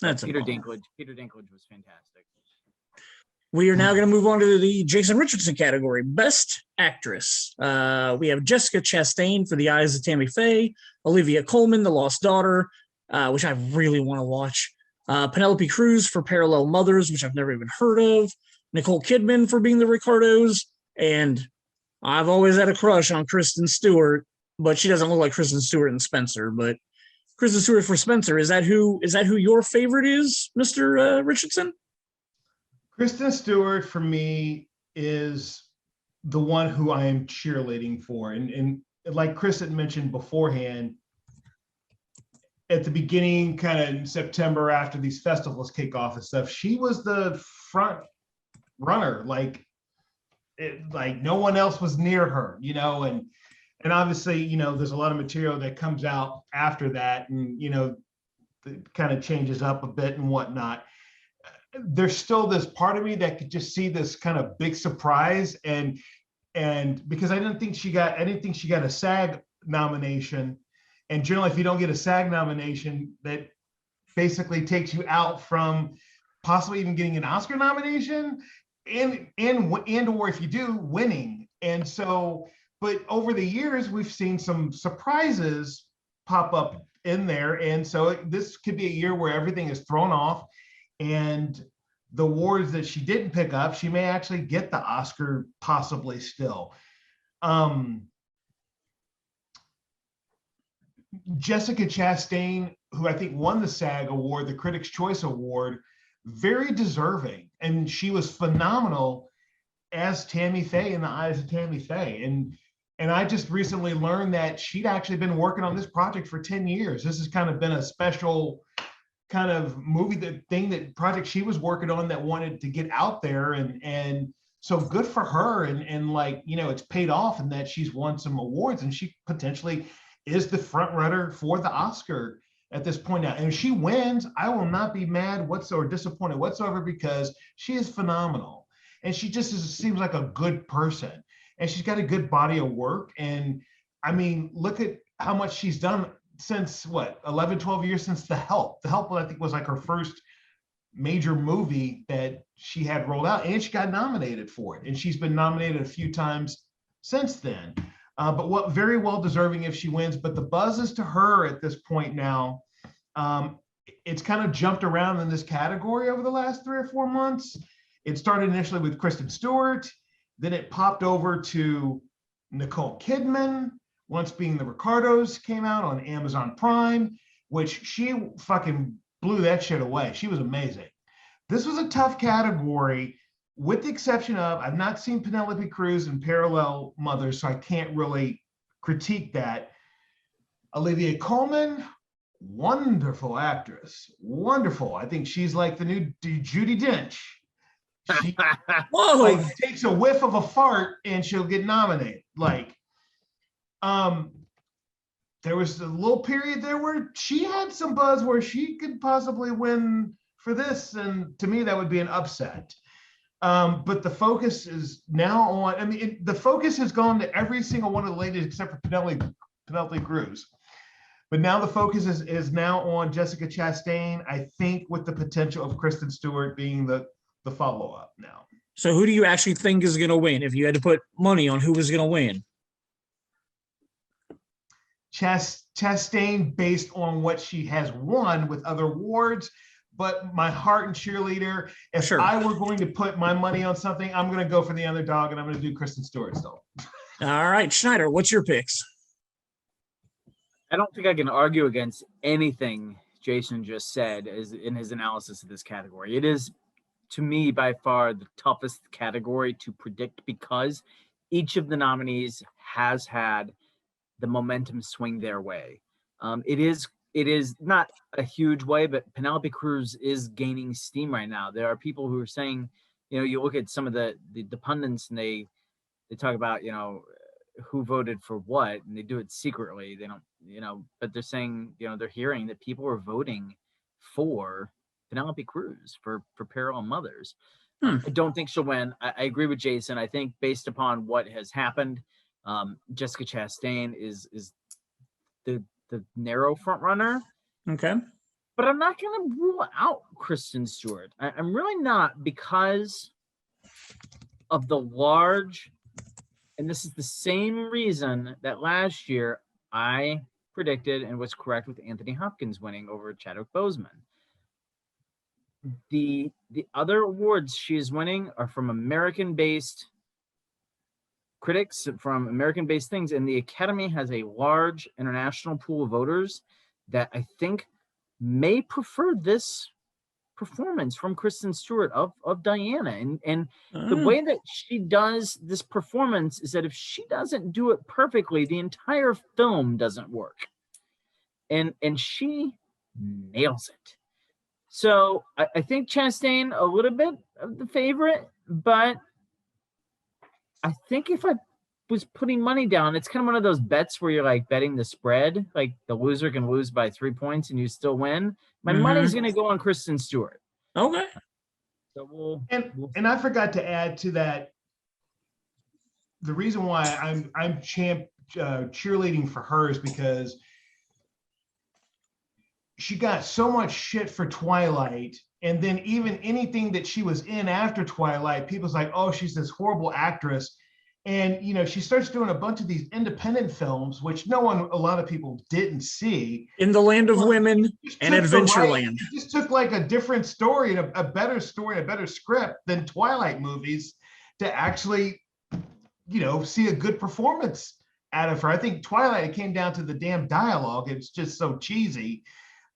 That's Peter Dinklage was fantastic. We are now going to move on to the Jason Richardson category, Best Actress. We have Jessica Chastain for The Eyes of Tammy Faye, Olivia Colman, The Lost Daughter, which I really want to watch, Penelope Cruz for Parallel Mothers, which I've never even heard of, Nicole Kidman for Being the Ricardos, and I've always had a crush on Kristen Stewart, but she doesn't look like Kristen Stewart in Spencer. But Kristen Stewart for Spencer, is that who your favorite is, Mr. Richardson? Kristen Stewart for me is the one who I am cheerleading for, and like Chris had mentioned beforehand, at the beginning, kind of in September, after these festivals kick off and stuff, she was the front runner. Like no one else was near her, and obviously, there's a lot of material that comes out after that, and it kind of changes up a bit and whatnot. There's still this part of me that could just see this kind of big surprise, and because I didn't think she got a SAG nomination, and generally if you don't get a SAG nomination, that basically takes you out from possibly even getting an Oscar nomination, and or if you do, winning. And so, but over the years, we've seen some surprises pop up in there. And so this could be a year where everything is thrown off, and the awards that she didn't pick up, she may actually get the Oscar possibly still. Jessica Chastain, who I think won the SAG Award, the Critics' Choice Award, very deserving. And she was phenomenal as Tammy Faye in the eyes of Tammy Faye. And I just recently learned that she'd actually been working on this project for 10 years. This has kind of been a special kind of movie, that project she was working on that wanted to get out there. And so good for her. And like, you know, it's paid off, and that she's won some awards, and she potentially is the front runner for the Oscar at this point now. And if she wins, I will not be mad whatsoever, disappointed whatsoever, because she is phenomenal. And she just seems like a good person. And she's got a good body of work. And I mean, look at how much she's done since 11, 12 years since The Help. The Help, I think, was like her first major movie that she had rolled out, and she got nominated for it. And she's been nominated a few times since then. But very well deserving if she wins. But the buzz is to her at this point now. It's kind of jumped around in this category over the last 3 or 4 months. It started initially with Kristen Stewart, then it popped over to Nicole Kidman, Once Being the Ricardos came out on Amazon Prime, which she fucking blew that shit away. She was amazing. This was a tough category, with the exception of, I've not seen Penelope Cruz in Parallel Mothers, so I can't really critique that. Olivia Colman, wonderful actress, wonderful. I think she's like the new Judy Dench. She like takes a whiff of a fart and she'll get nominated. Like, there was a little period there where she had some buzz where she could possibly win for this, and to me that would be an upset. But the focus is now on, I mean, the focus has gone to every single one of the ladies except for Penelope Cruz. But now the focus is now on Jessica Chastain, I think, with the potential of Kristen Stewart being the follow-up now. So who do you actually think is going to win if you had to put money on who was going to win? Chastain, based on what she has won with other awards, but my heart and cheerleader, if I were going to put my money on something, I'm going to go for the underdog, and I'm going to do Kristen Stewart still. All right, Schneider, what's your picks? I don't think I can argue against anything Jason just said in his analysis of this category. It is, to me, by far the toughest category to predict, because each of the nominees has had the momentum swing their way. It is not a huge way, but Penelope Cruz is gaining steam right now. There are people who are saying, you know, you look at some of the pundits, and they talk about, you know, who voted for what, and they do it secretly. They don't, you know, but they're saying, you know, they're hearing that people are voting for Penelope Cruz for Parallel Mothers. I don't think she'll win. I agree with Jason. I think based upon what has happened, Jessica Chastain is the narrow front runner. Okay. But I'm not going to rule out Kristen Stewart. I'm really not, because of the large, and this is the same reason that last year I predicted and was correct with Anthony Hopkins winning over Chadwick Boseman. The other awards she is winning are from American-based critics, from American-based things, and the Academy has a large international pool of voters that I think may prefer this performance from Kristen Stewart of Diana. And the way that she does this performance is that if she doesn't do it perfectly, the entire film doesn't work. And she nails it. So I think Chastain a little bit of the favorite, but I think if I was putting money down, it's kind of one of those bets where you're like betting the spread, like the loser can lose by 3 points and you still win. My money's going to go on Kristen Stewart. Okay. So and I forgot to add to that, the reason why I'm cheerleading for her is because she got so much shit for Twilight, and then even anything that she was in after Twilight, people's like, oh, she's this horrible actress. And she starts doing a bunch of these independent films, which a lot of people didn't see. In the Land of Women and Adventureland. It just took like a different story and a better story, a better script than Twilight movies to actually, see a good performance out of her. I think Twilight, it came down to the damn dialogue. It's just so cheesy.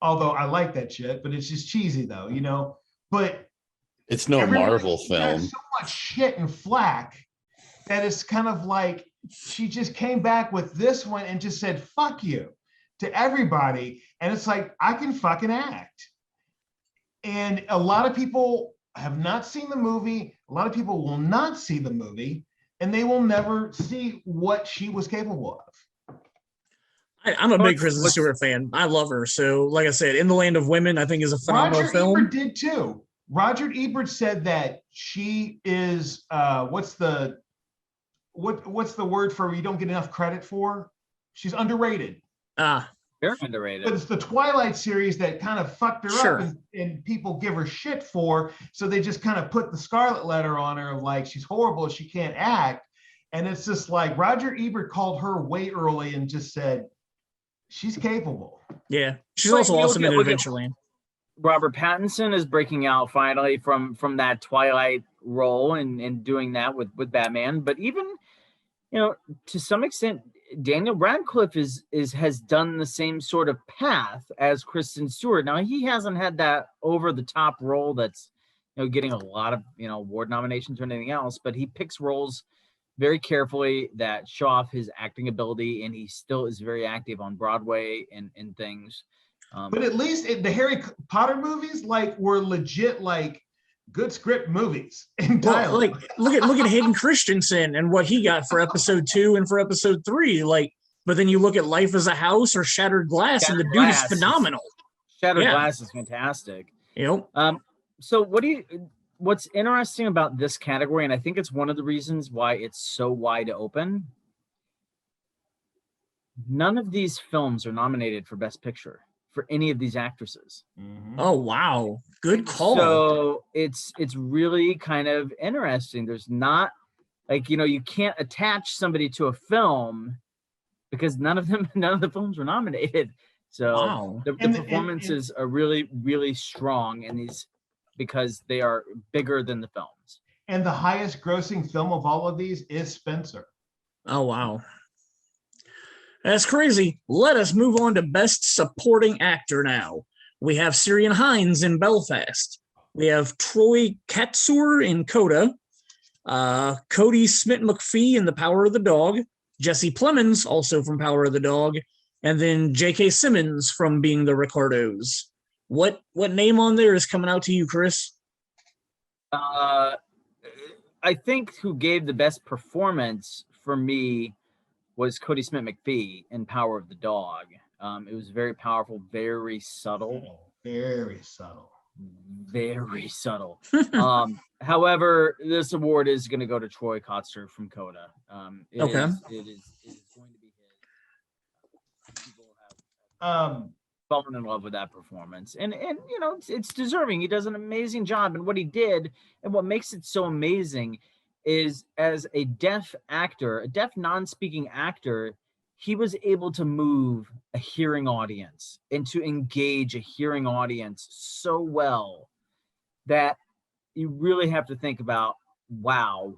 Although I like that shit, but it's just cheesy though, But it's no Marvel film. So much shit and flack that it's kind of like she just came back with this one and just said fuck you to everybody, and it's like, I can fucking act. And a lot of people have not seen the movie. A lot of people will not see the movie, and they will never see what she was capable of. I'm a big Kristen Stewart fan. I love her. So, like I said, In the Land of Women, I think is a phenomenal film. Roger Ebert did too. Roger Ebert said that she is what's the word for you don't get enough credit for? She's underrated. Very underrated. But it's the Twilight series that kind of fucked her up, and people give her shit for. So they just kind of put the scarlet letter on her of like, she's horrible, she can't act. And it's just like Roger Ebert called her way early and just said, she's capable. Yeah. She's also awesome in Adventureland. Robert Pattinson is breaking out finally from that Twilight role and doing that with Batman. But even, to some extent, Daniel Radcliffe has done the same sort of path as Kristen Stewart. Now, he hasn't had that over the top role that's, getting a lot of, award nominations or anything else, but he picks roles very carefully that show off his acting ability, and he still is very active on Broadway and things. But at least the Harry Potter movies were legit good script movies and dialogue. Look at Hayden Christensen and what he got for episode 2 and for episode 3. But then you look at Life as a House or Shattered Glass, and the dude is phenomenal. Shattered Glass is fantastic. Yep. So what's interesting about this category, and I think it's one of the reasons why it's so wide open, none of these films are nominated for Best Picture for any of these actresses. Mm-hmm. Oh, wow. Good call. So it's really kind of interesting. There's not you can't attach somebody to a film because none of the films were nominated. So the performances are really, really strong in these because they are bigger than the films. And the highest grossing film of all of these is Spencer. Oh, wow. That's crazy. Let us move on to Best Supporting Actor now. We have Ciarán Hinds in Belfast. We have Troy Kotsur in Coda. Cody Smith-McPhee in The Power of the Dog. Jesse Plemons, also from Power of the Dog. And then J.K. Simmons from Being the Ricardos. What name on there is coming out to you, Chris? I think who gave the best performance for me was Cody Smith-McPhee in Power of the Dog. It was very powerful, very subtle. Very subtle. Very subtle. However, this award is going to go to Troy Kotsur from Coda. It is going to be his. People have fallen in love with that performance, and it's deserving. He does an amazing job, and what he did, and what makes it so amazing, is as a deaf actor, a deaf non-speaking actor, he was able to move a hearing audience and to engage a hearing audience so well that you really have to think about, wow,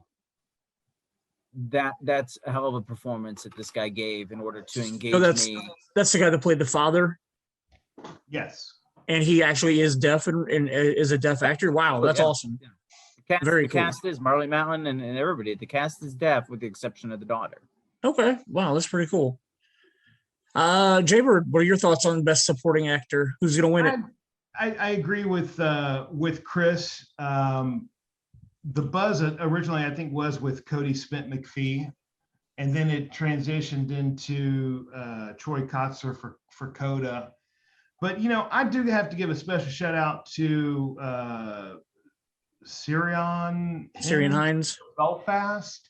that's a hell of a performance that this guy gave in order to engage me. That's the guy that played the father? Yes. And he actually is deaf and is a deaf actor? Wow, that's awesome. Yeah. The cast is Marley Matlin and everybody. The cast is deaf with the exception of the daughter. Okay. Wow, that's pretty cool. Jaybird, what are your thoughts on Best Supporting Actor? Who's going to win it? I agree with Chris. The buzz originally, I think, was with Cody Smith-McPhee, and then it transitioned into Troy Kotsur for Coda. But, I do have to give a special shout out to Ciarán Hinds. Belfast.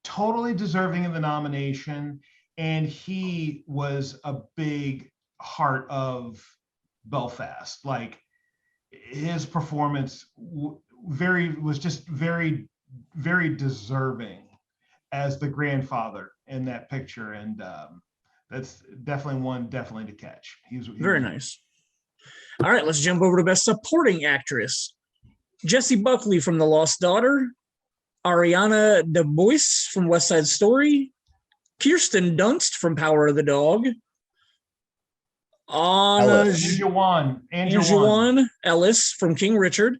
Totally deserving of the nomination. And he was a big heart of Belfast. Like his performance was just very, very deserving as the grandfather in that picture, and that's definitely one to catch. He was Very nice. All right, let's jump over to Best Supporting Actress. Jessie Buckley from The Lost Daughter, Ariana DeBose from West Side Story, Kirsten Dunst from Power of the Dog, Angela Ellis from King Richard.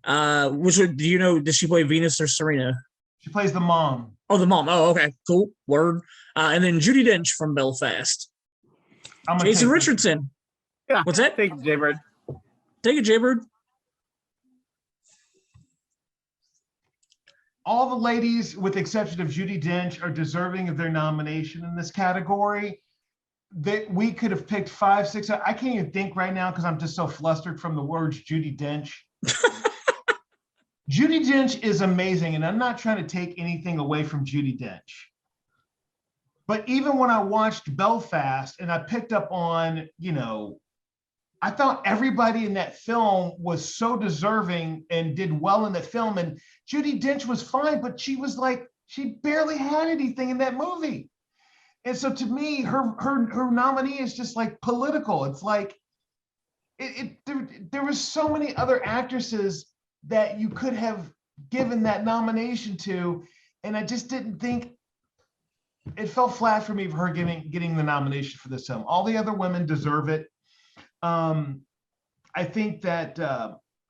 Do you know, does she play Venus or Serena? She plays the mom. Oh, the mom. Oh, okay, cool. Word. And then Judy Dench from Belfast. Jason Richardson. Yeah. What's that? Take it, Jaybird. Take it, Jaybird. All the ladies, with the exception of Judy Dench, are deserving of their nomination in this category. That we could have picked 5, 6. I can't even think right now because I'm just so flustered from the words Judy Dench. Judy Dench is amazing, and I'm not trying to take anything away from Judy Dench. But even when I watched Belfast and I picked up on, I thought everybody in that film was so deserving and did well in the film. And Judy Dench was fine, but she was like, she barely had anything in that movie. And so to me, her nominee is just like political. It's like, there was so many other actresses that you could have given that nomination to. And I just didn't think, it fell flat for me for her getting the nomination for this film. All the other women deserve it. I think that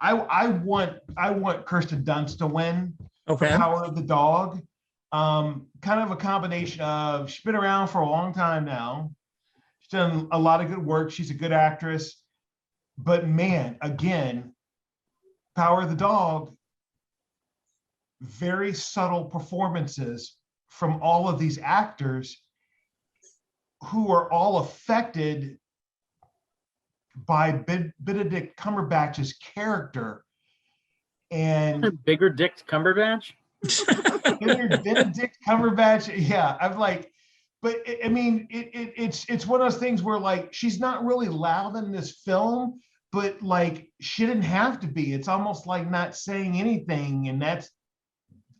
I want Kirsten Dunst to win. Okay. For Power of the Dog. Kind of a combination of, she's been around for a long time now. She's done a lot of good work. She's a good actress. But man, again, Power of the Dog, very subtle performances from all of these actors who are all affected by Benedict Cumberbatch's character. And bigger dick Cumberbatch? Benedict Cumberbatch, yeah. I'm like, but I mean, it's one of those things where like she's not really loud in this film, but like she didn't have to be. It's almost like not saying anything, and that's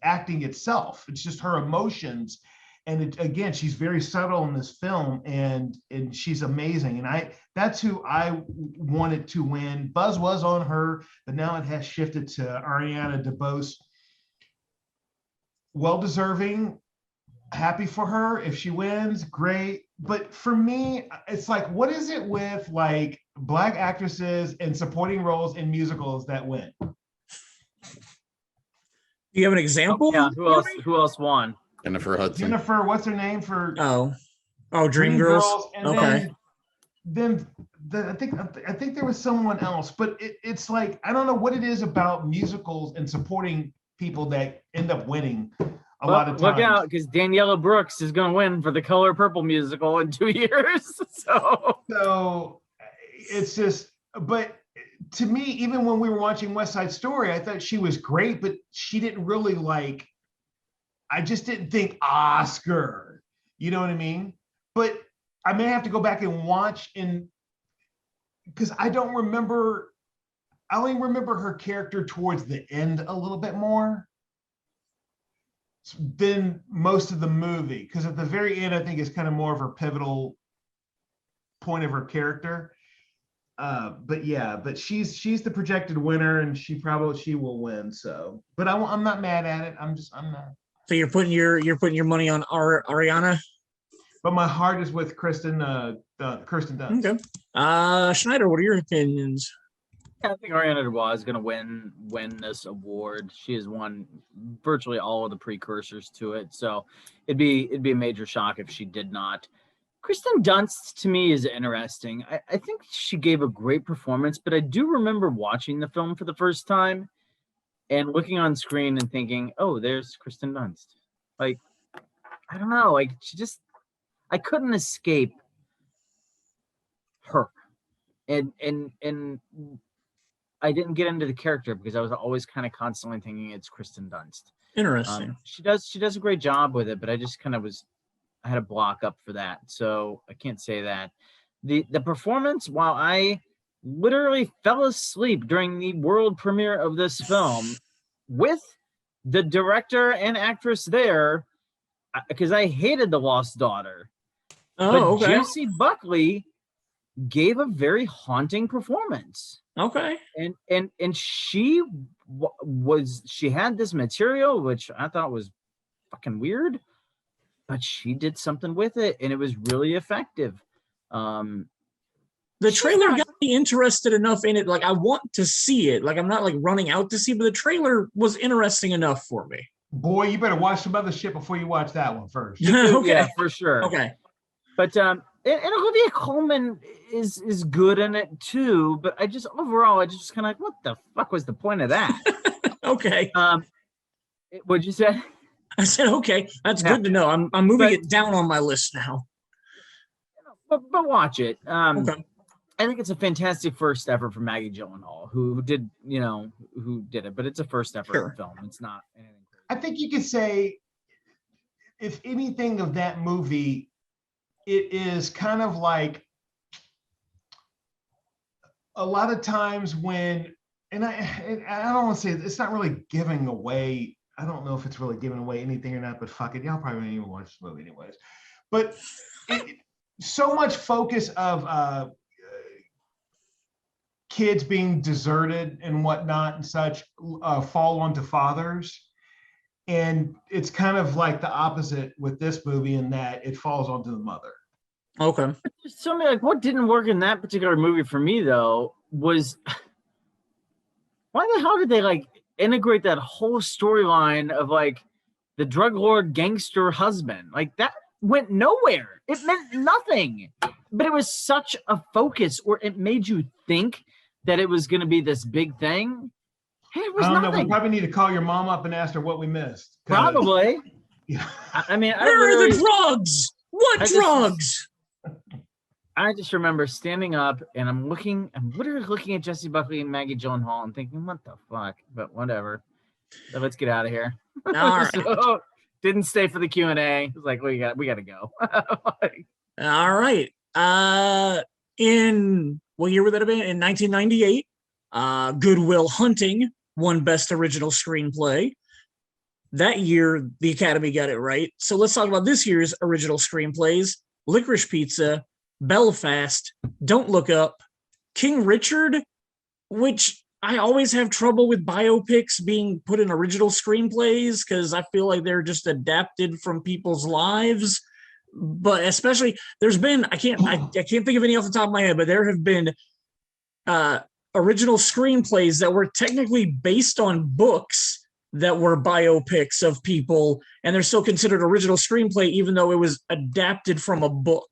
acting itself. It's just her emotions, and again, she's very subtle in this film, and she's amazing. And that's who I wanted to win. Buzz was on her, but now it has shifted to Ariana DeBose. Well deserving, happy for her. If she wins, great. But for me, it's like, what is it with like Black actresses and supporting roles in musicals that win? Do you have an example? Yeah, who else won? Jennifer Hudson. Jennifer, what's her name for? Oh, Dreamgirls. And okay. Then I think there was someone else, but it's like, I don't know what it is about musicals and supporting people that end up winning a lot of times. Look out, because Daniela Brooks is going to win for the Color Purple musical in 2 years. So it's just, but to me, even when we were watching West Side Story, I thought she was great, but she didn't really like, I just didn't think Oscar, you know what I mean? But I may have to go back and watch, because I only remember her character towards the end a little bit more than most of the movie, because at the very end, I think it's kind of more of her pivotal point of her character. But she's the projected winner, and she will win. So, but I'm not mad at it. I'm not. So you're putting your money on Ariana? But my heart is with Kristen Dunst. Okay. Schneider, what are your opinions? I think Ariana DeBose is going to win this award. She has won virtually all of the precursors to it, so it'd be a major shock if she did not. Kristen Dunst to me is interesting. I think she gave a great performance, but I do remember watching the film for the first time and looking on screen and thinking, "Oh, there's Kristen Dunst." Like, I don't know, like I couldn't escape her, and I didn't get into the character because I was always kind of constantly thinking it's Kristen Dunst. Interesting. She does a great job with it, but I just kind of I had a block up for that, so I can't say that. the performance, while I literally fell asleep during the world premiere of this film with the director and actress there, because I hated The Lost Daughter. Oh, but okay. Jessie Buckley gave a very haunting performance. Okay. And she had this material, which I thought was fucking weird, but she did something with it, and it was really effective. The trailer got me interested enough in it. Like, I want to see it. Like, I'm not like running out to see, but the trailer was interesting enough for me. Boy, you better watch some other shit before you watch that one first. Okay. Yeah, for sure. Okay. But and Olivia Colman is good in it too. But I just kind of like, what the fuck was the point of that? Okay. What'd you say? I said, okay, that's good to know. I'm moving it down on my list now. But watch it. Okay. I think it's a fantastic first effort for Maggie Gyllenhaal, who did it, but it's a first effort film. It's not anything crazy. I think you could say, if anything of that movie, it is kind of like a lot of times when, and I don't want to say it's not really giving away. I don't know if it's really giving away anything or not, but fuck it, y'all probably don't even watch this movie anyways. But so much focus of kids being deserted and whatnot and such fall onto fathers. And it's kind of like the opposite with this movie in that it falls onto the mother. Okay. So like, what didn't work in that particular movie for me though was, why the hell did they like integrate that whole storyline of like the drug lord gangster husband? Like that went nowhere. It meant nothing, but it was such a focus, or it made you think that it was going to be this big thing. Hey, it was I don't nothing. know. We probably need to call your mom up and ask her what we missed. Probably. Yeah. I mean, where are the drugs? What drugs? I just remember standing up and I'm literally looking at Jessie Buckley and Maggie Gyllenhaal and thinking, what the fuck? But whatever. So let's get out of here. All right. So, didn't stay for the Q&A. It was like, we got to go. All right. In what year would that have been? In 1998, Good Will Hunting won Best Original Screenplay. That year, the Academy got it right. So let's talk about this year's original screenplays: Licorice Pizza, Belfast, Don't Look Up, King Richard, which I always have trouble with biopics being put in original screenplays because I feel like they're just adapted from people's lives. But especially, there's been, I can't think of any off the top of my head, but there have been original screenplays that were technically based on books that were biopics of people, and they're still considered original screenplay even though it was adapted from a book.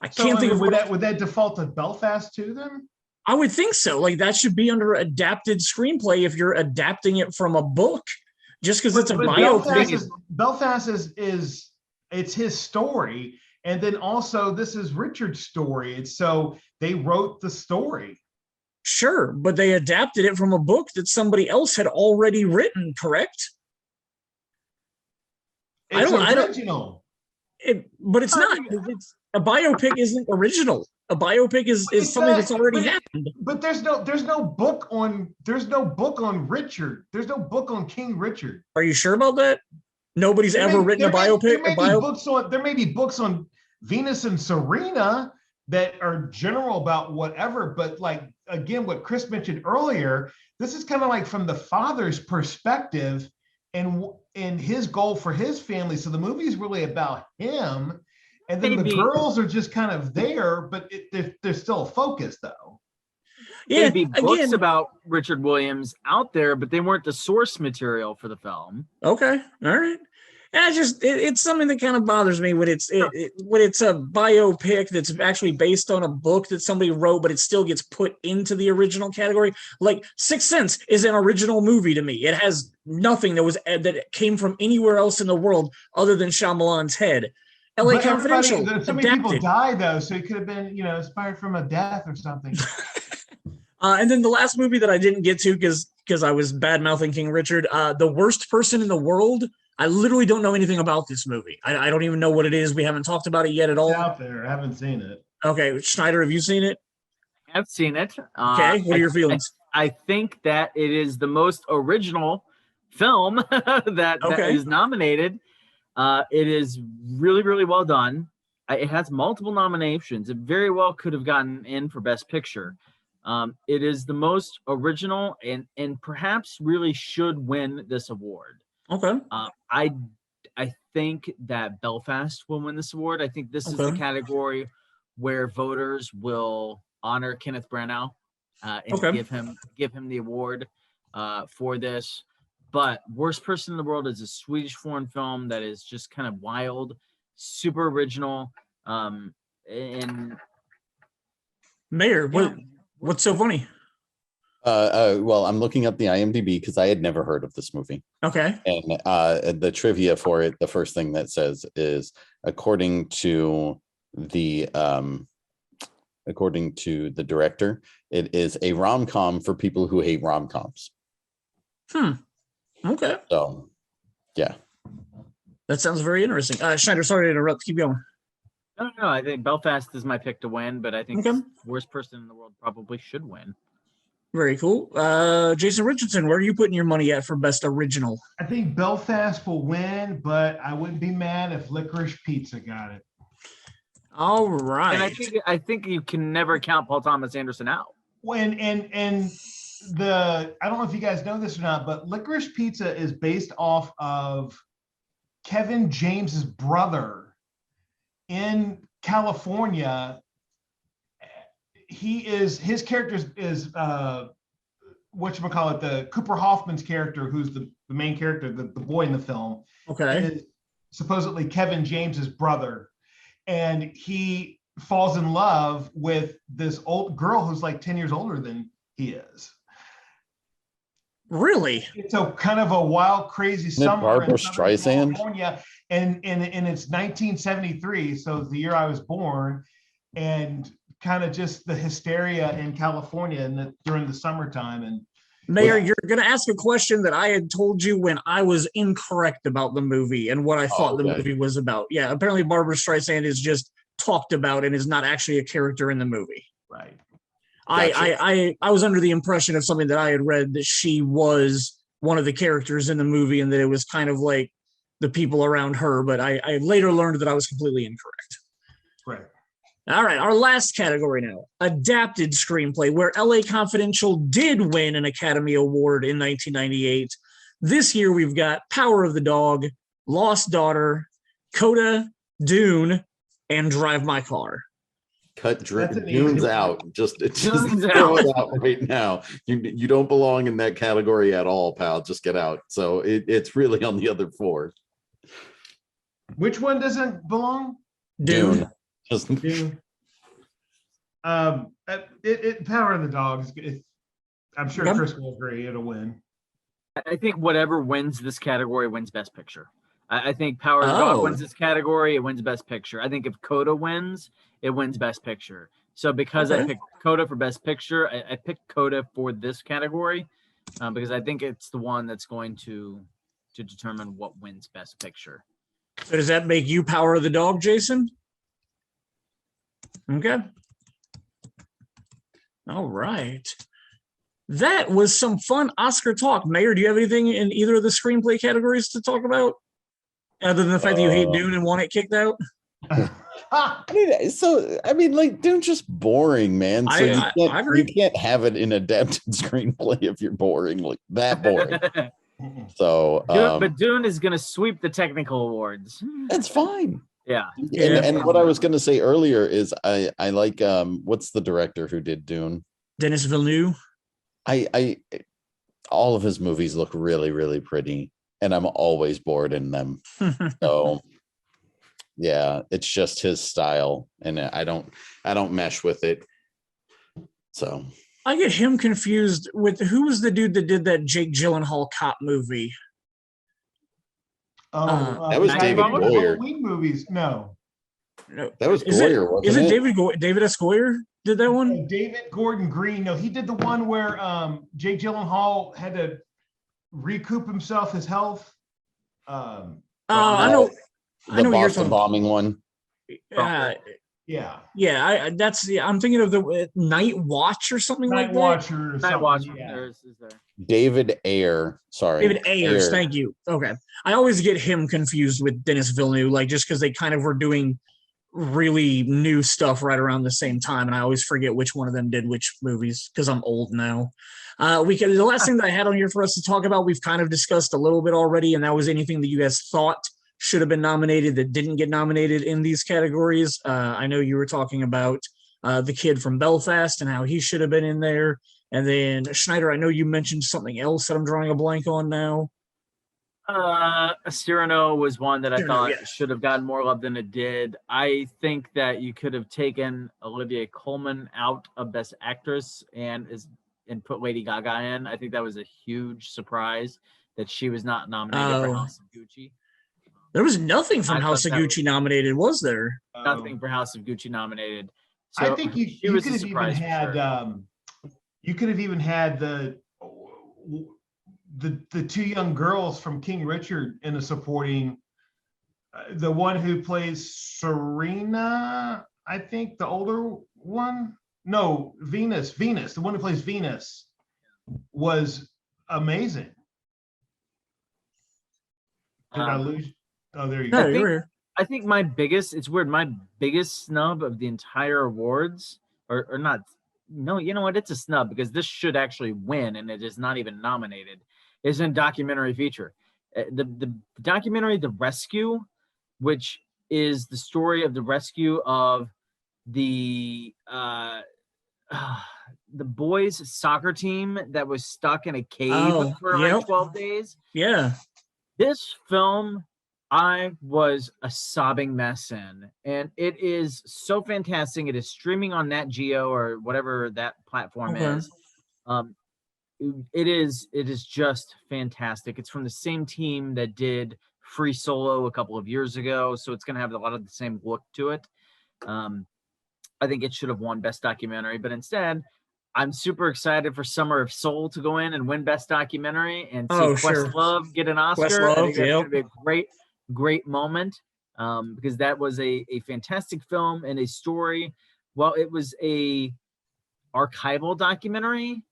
I can't think of would that default to Belfast too then? I would think so. Like that should be under adapted screenplay if you're adapting it from a book, just because it's a biopic. Belfast is it's his story, and then also this is Richard's story. And so they wrote the story. Sure, but they adapted it from a book that somebody else had already written, correct? It's original. But it's not. It's, a biopic isn't original. A biopic is something that's already happened. But there's no book on Richard. There's no book on King Richard. Are you sure about that? Nobody's ever written a biopic. There may be books on Venus and Serena that are general about whatever, but like again, what Chris mentioned earlier, this is kind of like from the father's perspective and his goal for his family. So the movie is really about him, and then the girls are just kind of there, but there's still a focus though. Yeah, there'd be books about Richard Williams out there, but they weren't the source material for the film. Okay, all right. And it's something that kind of bothers me when it's a biopic that's actually based on a book that somebody wrote, but it still gets put into the original category. Like Sixth Sense is an original movie to me. It has nothing that came from anywhere else in the world other than Shyamalan's head. LA Confidential. So many people die though, so it could have been inspired from a death or something. And then the last movie that I didn't get to because I was bad-mouthing King Richard, The Worst Person in the World. I literally don't know anything about this movie. I don't even know what it is. We haven't talked about it yet at all. It's out there. I haven't seen it. Okay, Schneider, have you seen it? I've seen it. Okay, what are your feelings? I think that it is the most original film that is nominated. It is really, really well done. It has multiple nominations. It very well could have gotten in for Best Picture. It is the most original and perhaps really should win this award. Okay. I think that Belfast will win this award. I think this is the category where voters will honor Kenneth Branagh and give him the award for this. But Worst Person in the World is a Swedish foreign film that is just kind of wild, super original. And Mayor, what's so funny? Well, I'm looking up the IMDb because I had never heard of this movie. Okay. And the trivia for it, the first thing that says is according to the director, it is a rom-com for people who hate rom-coms. Okay. So, yeah. That sounds very interesting. Schneider, sorry to interrupt. Keep going. No. I think Belfast is my pick to win, but I think Worst Person in the World probably should win. Very cool. Jason Richardson, where are you putting your money at for Best Original? I think Belfast will win, but I wouldn't be mad if Licorice Pizza got it. All right. And I think you can never count Paul Thomas Anderson out. I don't know if you guys know this or not, but Licorice Pizza is based off of Kevin James's brother in California. His character is whatchamacallit, the Cooper Hoffman's character, who's the main character, the boy in the film. Okay. Is supposedly Kevin James's brother. And he falls in love with this old girl who's like 10 years older than he is. Really? It's a kind of a wild, crazy summer Barbara in Streisand? California, and it's 1973, so it's the year I was born, and kind of just the hysteria in California during the summertime. And Mayor, you're going to ask a question that I had told you when I was incorrect about the movie and what I thought the movie was about. Yeah, apparently Barbara Streisand is just talked about and is not actually a character in the movie. Right. Gotcha. I was under the impression of something that I had read that she was one of the characters in the movie and that it was kind of like the people around her, but I later learned that I was completely incorrect. Right. All right, our last category now, adapted screenplay, where LA Confidential did win an Academy Award in 1998. This year we've got Power of the Dog, Lost Daughter, Coda, Dune, and Drive My Car. Cut Dune's out. Just throw it out right now. You don't belong in that category at all, pal. Just get out. So it's really on the other four. Which one doesn't belong? Dune. Dune. Power of the Dog. I'm sure Chris will agree it'll win. I think whatever wins this category wins Best Picture. I think Power of the Dog wins this category, it wins Best Picture. I think if Coda wins, it wins Best Picture. So because I picked Coda for Best Picture, I picked Coda for this category because I think it's the one that's going to determine what wins Best Picture. So does that make you Power of the Dog, Jason? Okay. All right. That was some fun Oscar talk. Mayor, do you have anything in either of the screenplay categories to talk about? Other than the fact that you hate Dune and want it kicked out? Dune's just boring, man. So you can't have it in adapted screenplay if you're boring, like that boring. So, but Dune is going to sweep the technical awards. That's fine. Yeah. And what I was going to say earlier is I like what's the director who did Dune? Denis Villeneuve. I all of his movies look really, really pretty, and I'm always bored in them. So yeah, it's just his style, and I don't mesh with it. So I get him confused with who was the dude that did that Jake Gyllenhaal cop movie? That was David Goyer. Halloween movies, no. That was Goyer, wasn't it? Is it David S. Goyer did that one? David Gordon Green. No, he did the one where Jake Gyllenhaal had to recoup himself his health. I know. The Boston bombing one. Yeah. Yeah, I'm thinking of the Night Watch or something Night like that. Watcher or Night something. Watcher. Yeah. Is there? David Ayer. Sorry. David Ayers, thank you. Okay. I always get him confused with Denis Villeneuve, like just because they kind of were doing really new stuff right around the same time, and I always forget which one of them did which movies because I'm old now. The last thing that I had on here for us to talk about, we've kind of discussed a little bit already, and that was anything that you guys thought should have been nominated that didn't get nominated in these categories. I know you were talking about the kid from Belfast and how he should have been in there. And then Schneider, I know you mentioned something else that I'm drawing a blank on now. Cyrano was one that I thought yeah. should have gotten more love than it did. I think that you could have taken Olivia Colman out of Best Actress and put Lady Gaga in. I think that was a huge surprise that she was not nominated for House of Gucci. There was nothing from I House of thought that Gucci nominated, was there? Nothing for House of Gucci nominated. So I think you could have even had you could have even had the two young girls from King Richard in a supporting, the one who plays Serena, I think the older one. No, Venus, the one who plays Venus was amazing. Did I lose? Oh, there you go. I think my biggest snub of the entire awards, or not, no, you know what? It's a snub because this should actually win and it is not even nominated, is in documentary feature. The documentary, The Rescue, which is the story of the rescue of the boys' soccer team that was stuck in a cave for like 12 days. Yeah. This film, I was a sobbing mess in, and it is so fantastic. It is streaming on Nat Geo or whatever that platform is. It is just fantastic. It's from the same team that did Free Solo a couple of years ago, so it's going to have a lot of the same look to it. I think it should have won Best Documentary, but instead, I'm super excited for Summer of Soul to go in and win Best Documentary and see Questlove get an Oscar. I think that's going to be a great moment because that was a fantastic film and a story. Well, it was a archival documentary.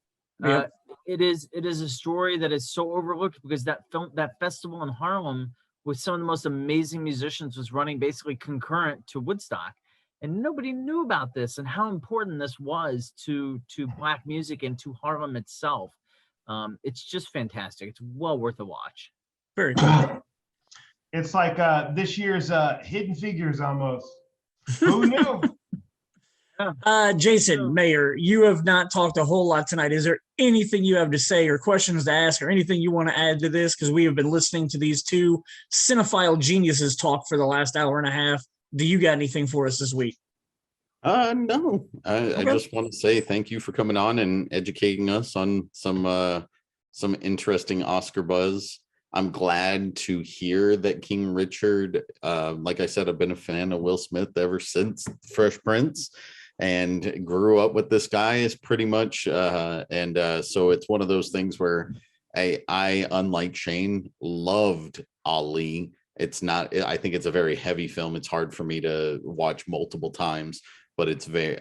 It is a story that is so overlooked because that festival in Harlem with some of the most amazing musicians was running basically concurrent to Woodstock. And nobody knew about this and how important this was to Black music and to Harlem itself. It's just fantastic. It's well worth a watch. Very cool. It's like this year's Hidden Figures almost. Who knew? Jason, Mayor, you have not talked a whole lot tonight. Is there anything you have to say or questions to ask or anything you want to add to this? Because we have been listening to these two cinephile geniuses talk for the last hour and a half. Do you got anything for us this week? No. I just want to say thank you for coming on and educating us on some interesting Oscar buzz. I'm glad to hear that King Richard, like I said, I've been a fan of Will Smith ever since Fresh Prince and grew up with this guy is pretty much. So it's one of those things where I unlike Shane, loved Ali. I think it's a very heavy film. It's hard for me to watch multiple times, but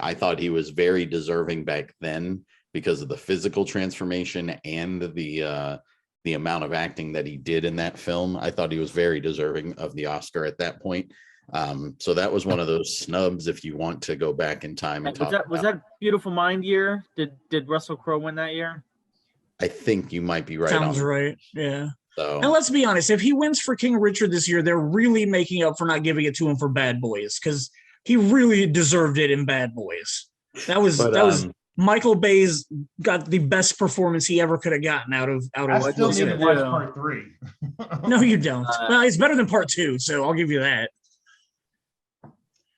I thought he was very deserving back then because of the physical transformation and the amount of acting that he did in that film. I thought he was very deserving of the Oscar at that point. So that was one of those snubs if you want to go back in time and talk. Was that Beautiful Mind year? Did Russell Crowe win that year? I think you might be right. Sounds right. Yeah. So, and let's be honest, if he wins for King Richard this year, they're really making up for not giving it to him for Bad Boys because he really deserved it in Bad Boys. That was Michael Bay's got the best performance he ever could have gotten out of. I still need to watch part 3. No, you don't. Well, it's better than part 2, so I'll give you that.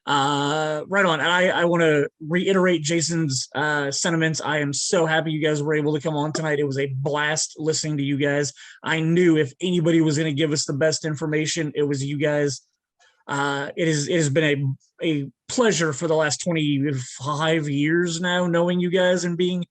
Right on. And I want to reiterate Jason's sentiments. I am so happy you guys were able to come on tonight. It was a blast listening to you guys. I knew if anybody was going to give us the best information, it was you guys. It has been a pleasure for the last 25 years now, knowing you guys and being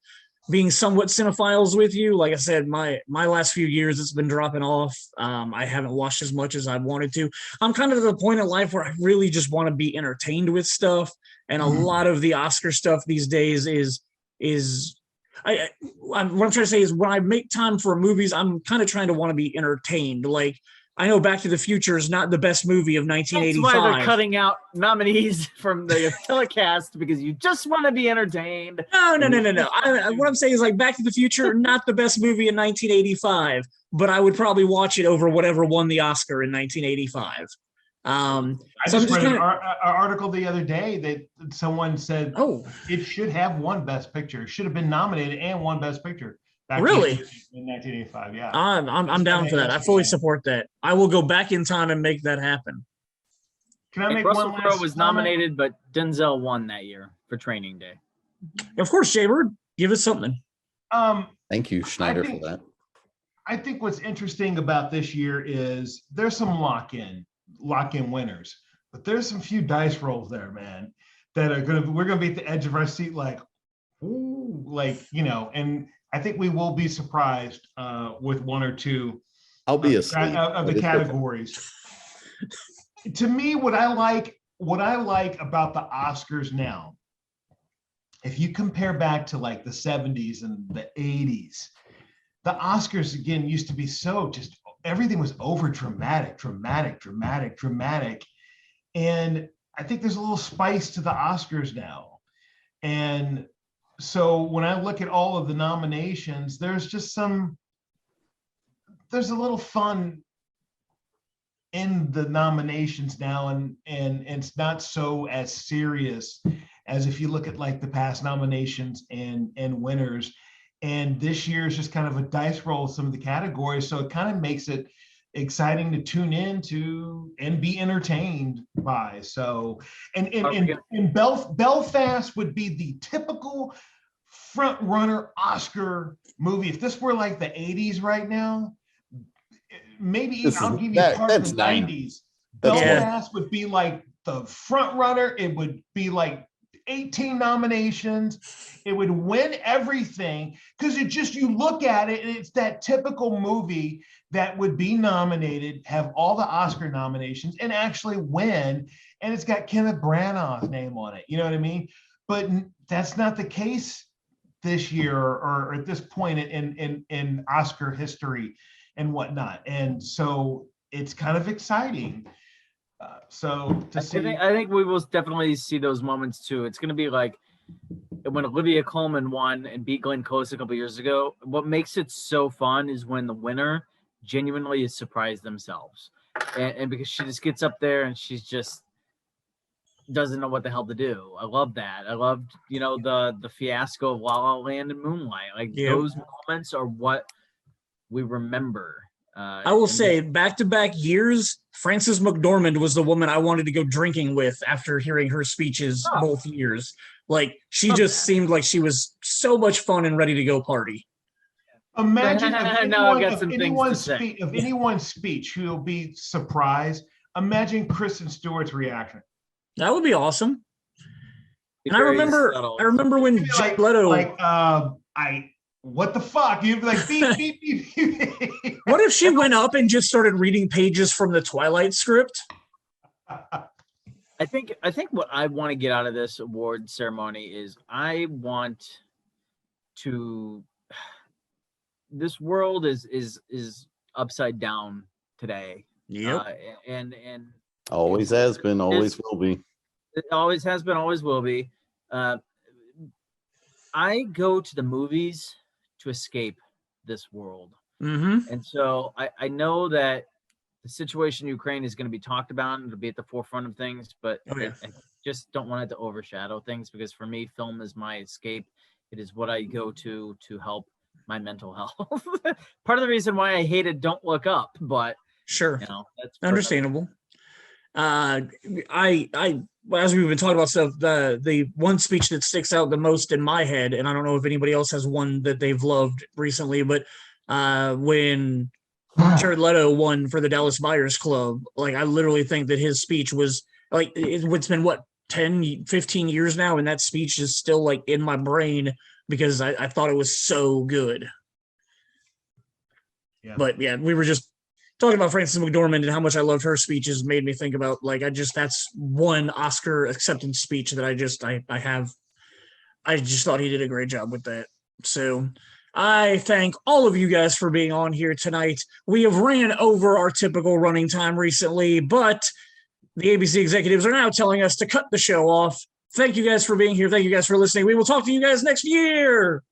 being somewhat cinephiles with you. Like I said, my last few years, it's been dropping off. I haven't watched as much as I wanted to. I'm kind of at the point in life where I really just want to be entertained with stuff. And a lot of the Oscar stuff these days what I'm trying to say is when I make time for movies, I'm kind of trying to want to be entertained. Like, I know Back to the Future is not the best movie of 1985. That's why they're cutting out nominees from the telecast, because you just want to be entertained. No. What I'm saying is, like, Back to the Future, not the best movie in 1985, but I would probably watch it over whatever won the Oscar in 1985. I just read an article the other day that someone said, it should have won Best Picture. It should have been nominated and won Best Picture. Really? In 1985, yeah. I'm down for that. I fully support that. I will go back in time and make that happen. Can I make Russell one Crowe last was comment? nominated, but Denzel won that year for Training Day. Of course, Jaybird, give us something. Thank you, Schneider, for that. I think what's interesting about this year is there's some lock-in winners, but there's some few dice rolls there, man, that we're gonna be at the edge of our seat, like, ooh, like, and I think we will be surprised with one or two I'll be asleep of the categories. To me, what I like about the Oscars now, if you compare back to like the 70s and the 80s, the Oscars again used to be so just everything was over dramatic. And I think there's a little spice to the Oscars now. And so when I look at all of the nominations, there's a little fun in the nominations now, and it's not so as serious as if you look at like the past nominations and winners. And this year is just kind of a dice roll of some of the categories. So it kind of makes it exciting to tune into and be entertained by. So, and Belfast would be the typical front runner Oscar movie. If this were like the 80s right now, maybe I'll give you part of the 90s. Belfast would be like the front runner. It would be like 18 nominations. It would win everything because you look at it and it's that typical movie that would be nominated, have all the Oscar nominations and actually win. And it's got Kenneth Branagh's name on it. You know what I mean? But that's not the case this year or at this point in Oscar history and whatnot. And so it's kind of exciting. I think we will definitely see those moments too. It's going to be like when Olivia Colman won and beat Glenn Close a couple years ago. What makes it so fun is when the winner genuinely is surprised themselves, and because she just gets up there and she's just doesn't know what the hell to do. I love that. I loved the fiasco of La La Land and Moonlight. Like those moments are what we remember. I will say, back-to-back years, Frances McDormand was the woman I wanted to go drinking with after hearing her speeches both years. Like, she just seemed like she was so much fun and ready to go party. Imagine if anyone's speech who will be surprised. Imagine Kristen Stewart's reaction. That would be awesome. And I remember when Jared Leto, what the fuck? You'd be like, beep, beep, beep, beep. What if she went up and just started reading pages from the Twilight script? I think what I want to get out of this award ceremony is this world is upside down today. Yep. And always has been, always will be. It always has been, always will be. I go to the movies to escape this world. Mm-hmm. And so I know that the situation in Ukraine is going to be talked about and it'll be at the forefront of things, but I just don't want it to overshadow things, because for me, film is my escape. It is what I go to help my mental health. Part of the reason why I hated Don't Look Up, but sure, that's understandable. As we've been talking about stuff, the one speech that sticks out the most in my head, and I don't know if anybody else has one that they've loved recently, but when Jared Leto won for the Dallas Buyers Club, like, I literally think that his speech was like, it's been 10, 15 years now, and that speech is still like in my brain because I thought it was so good. Yeah. But yeah, we were just talking about Frances McDormand and how much I loved her speeches made me think about, like, that's one Oscar acceptance speech that I just thought he did a great job with that. So I thank all of you guys for being on here tonight. We have ran over our typical running time recently, but the ABC executives are now telling us to cut the show off. Thank you guys for being here. Thank you guys for listening. We will talk to you guys next year.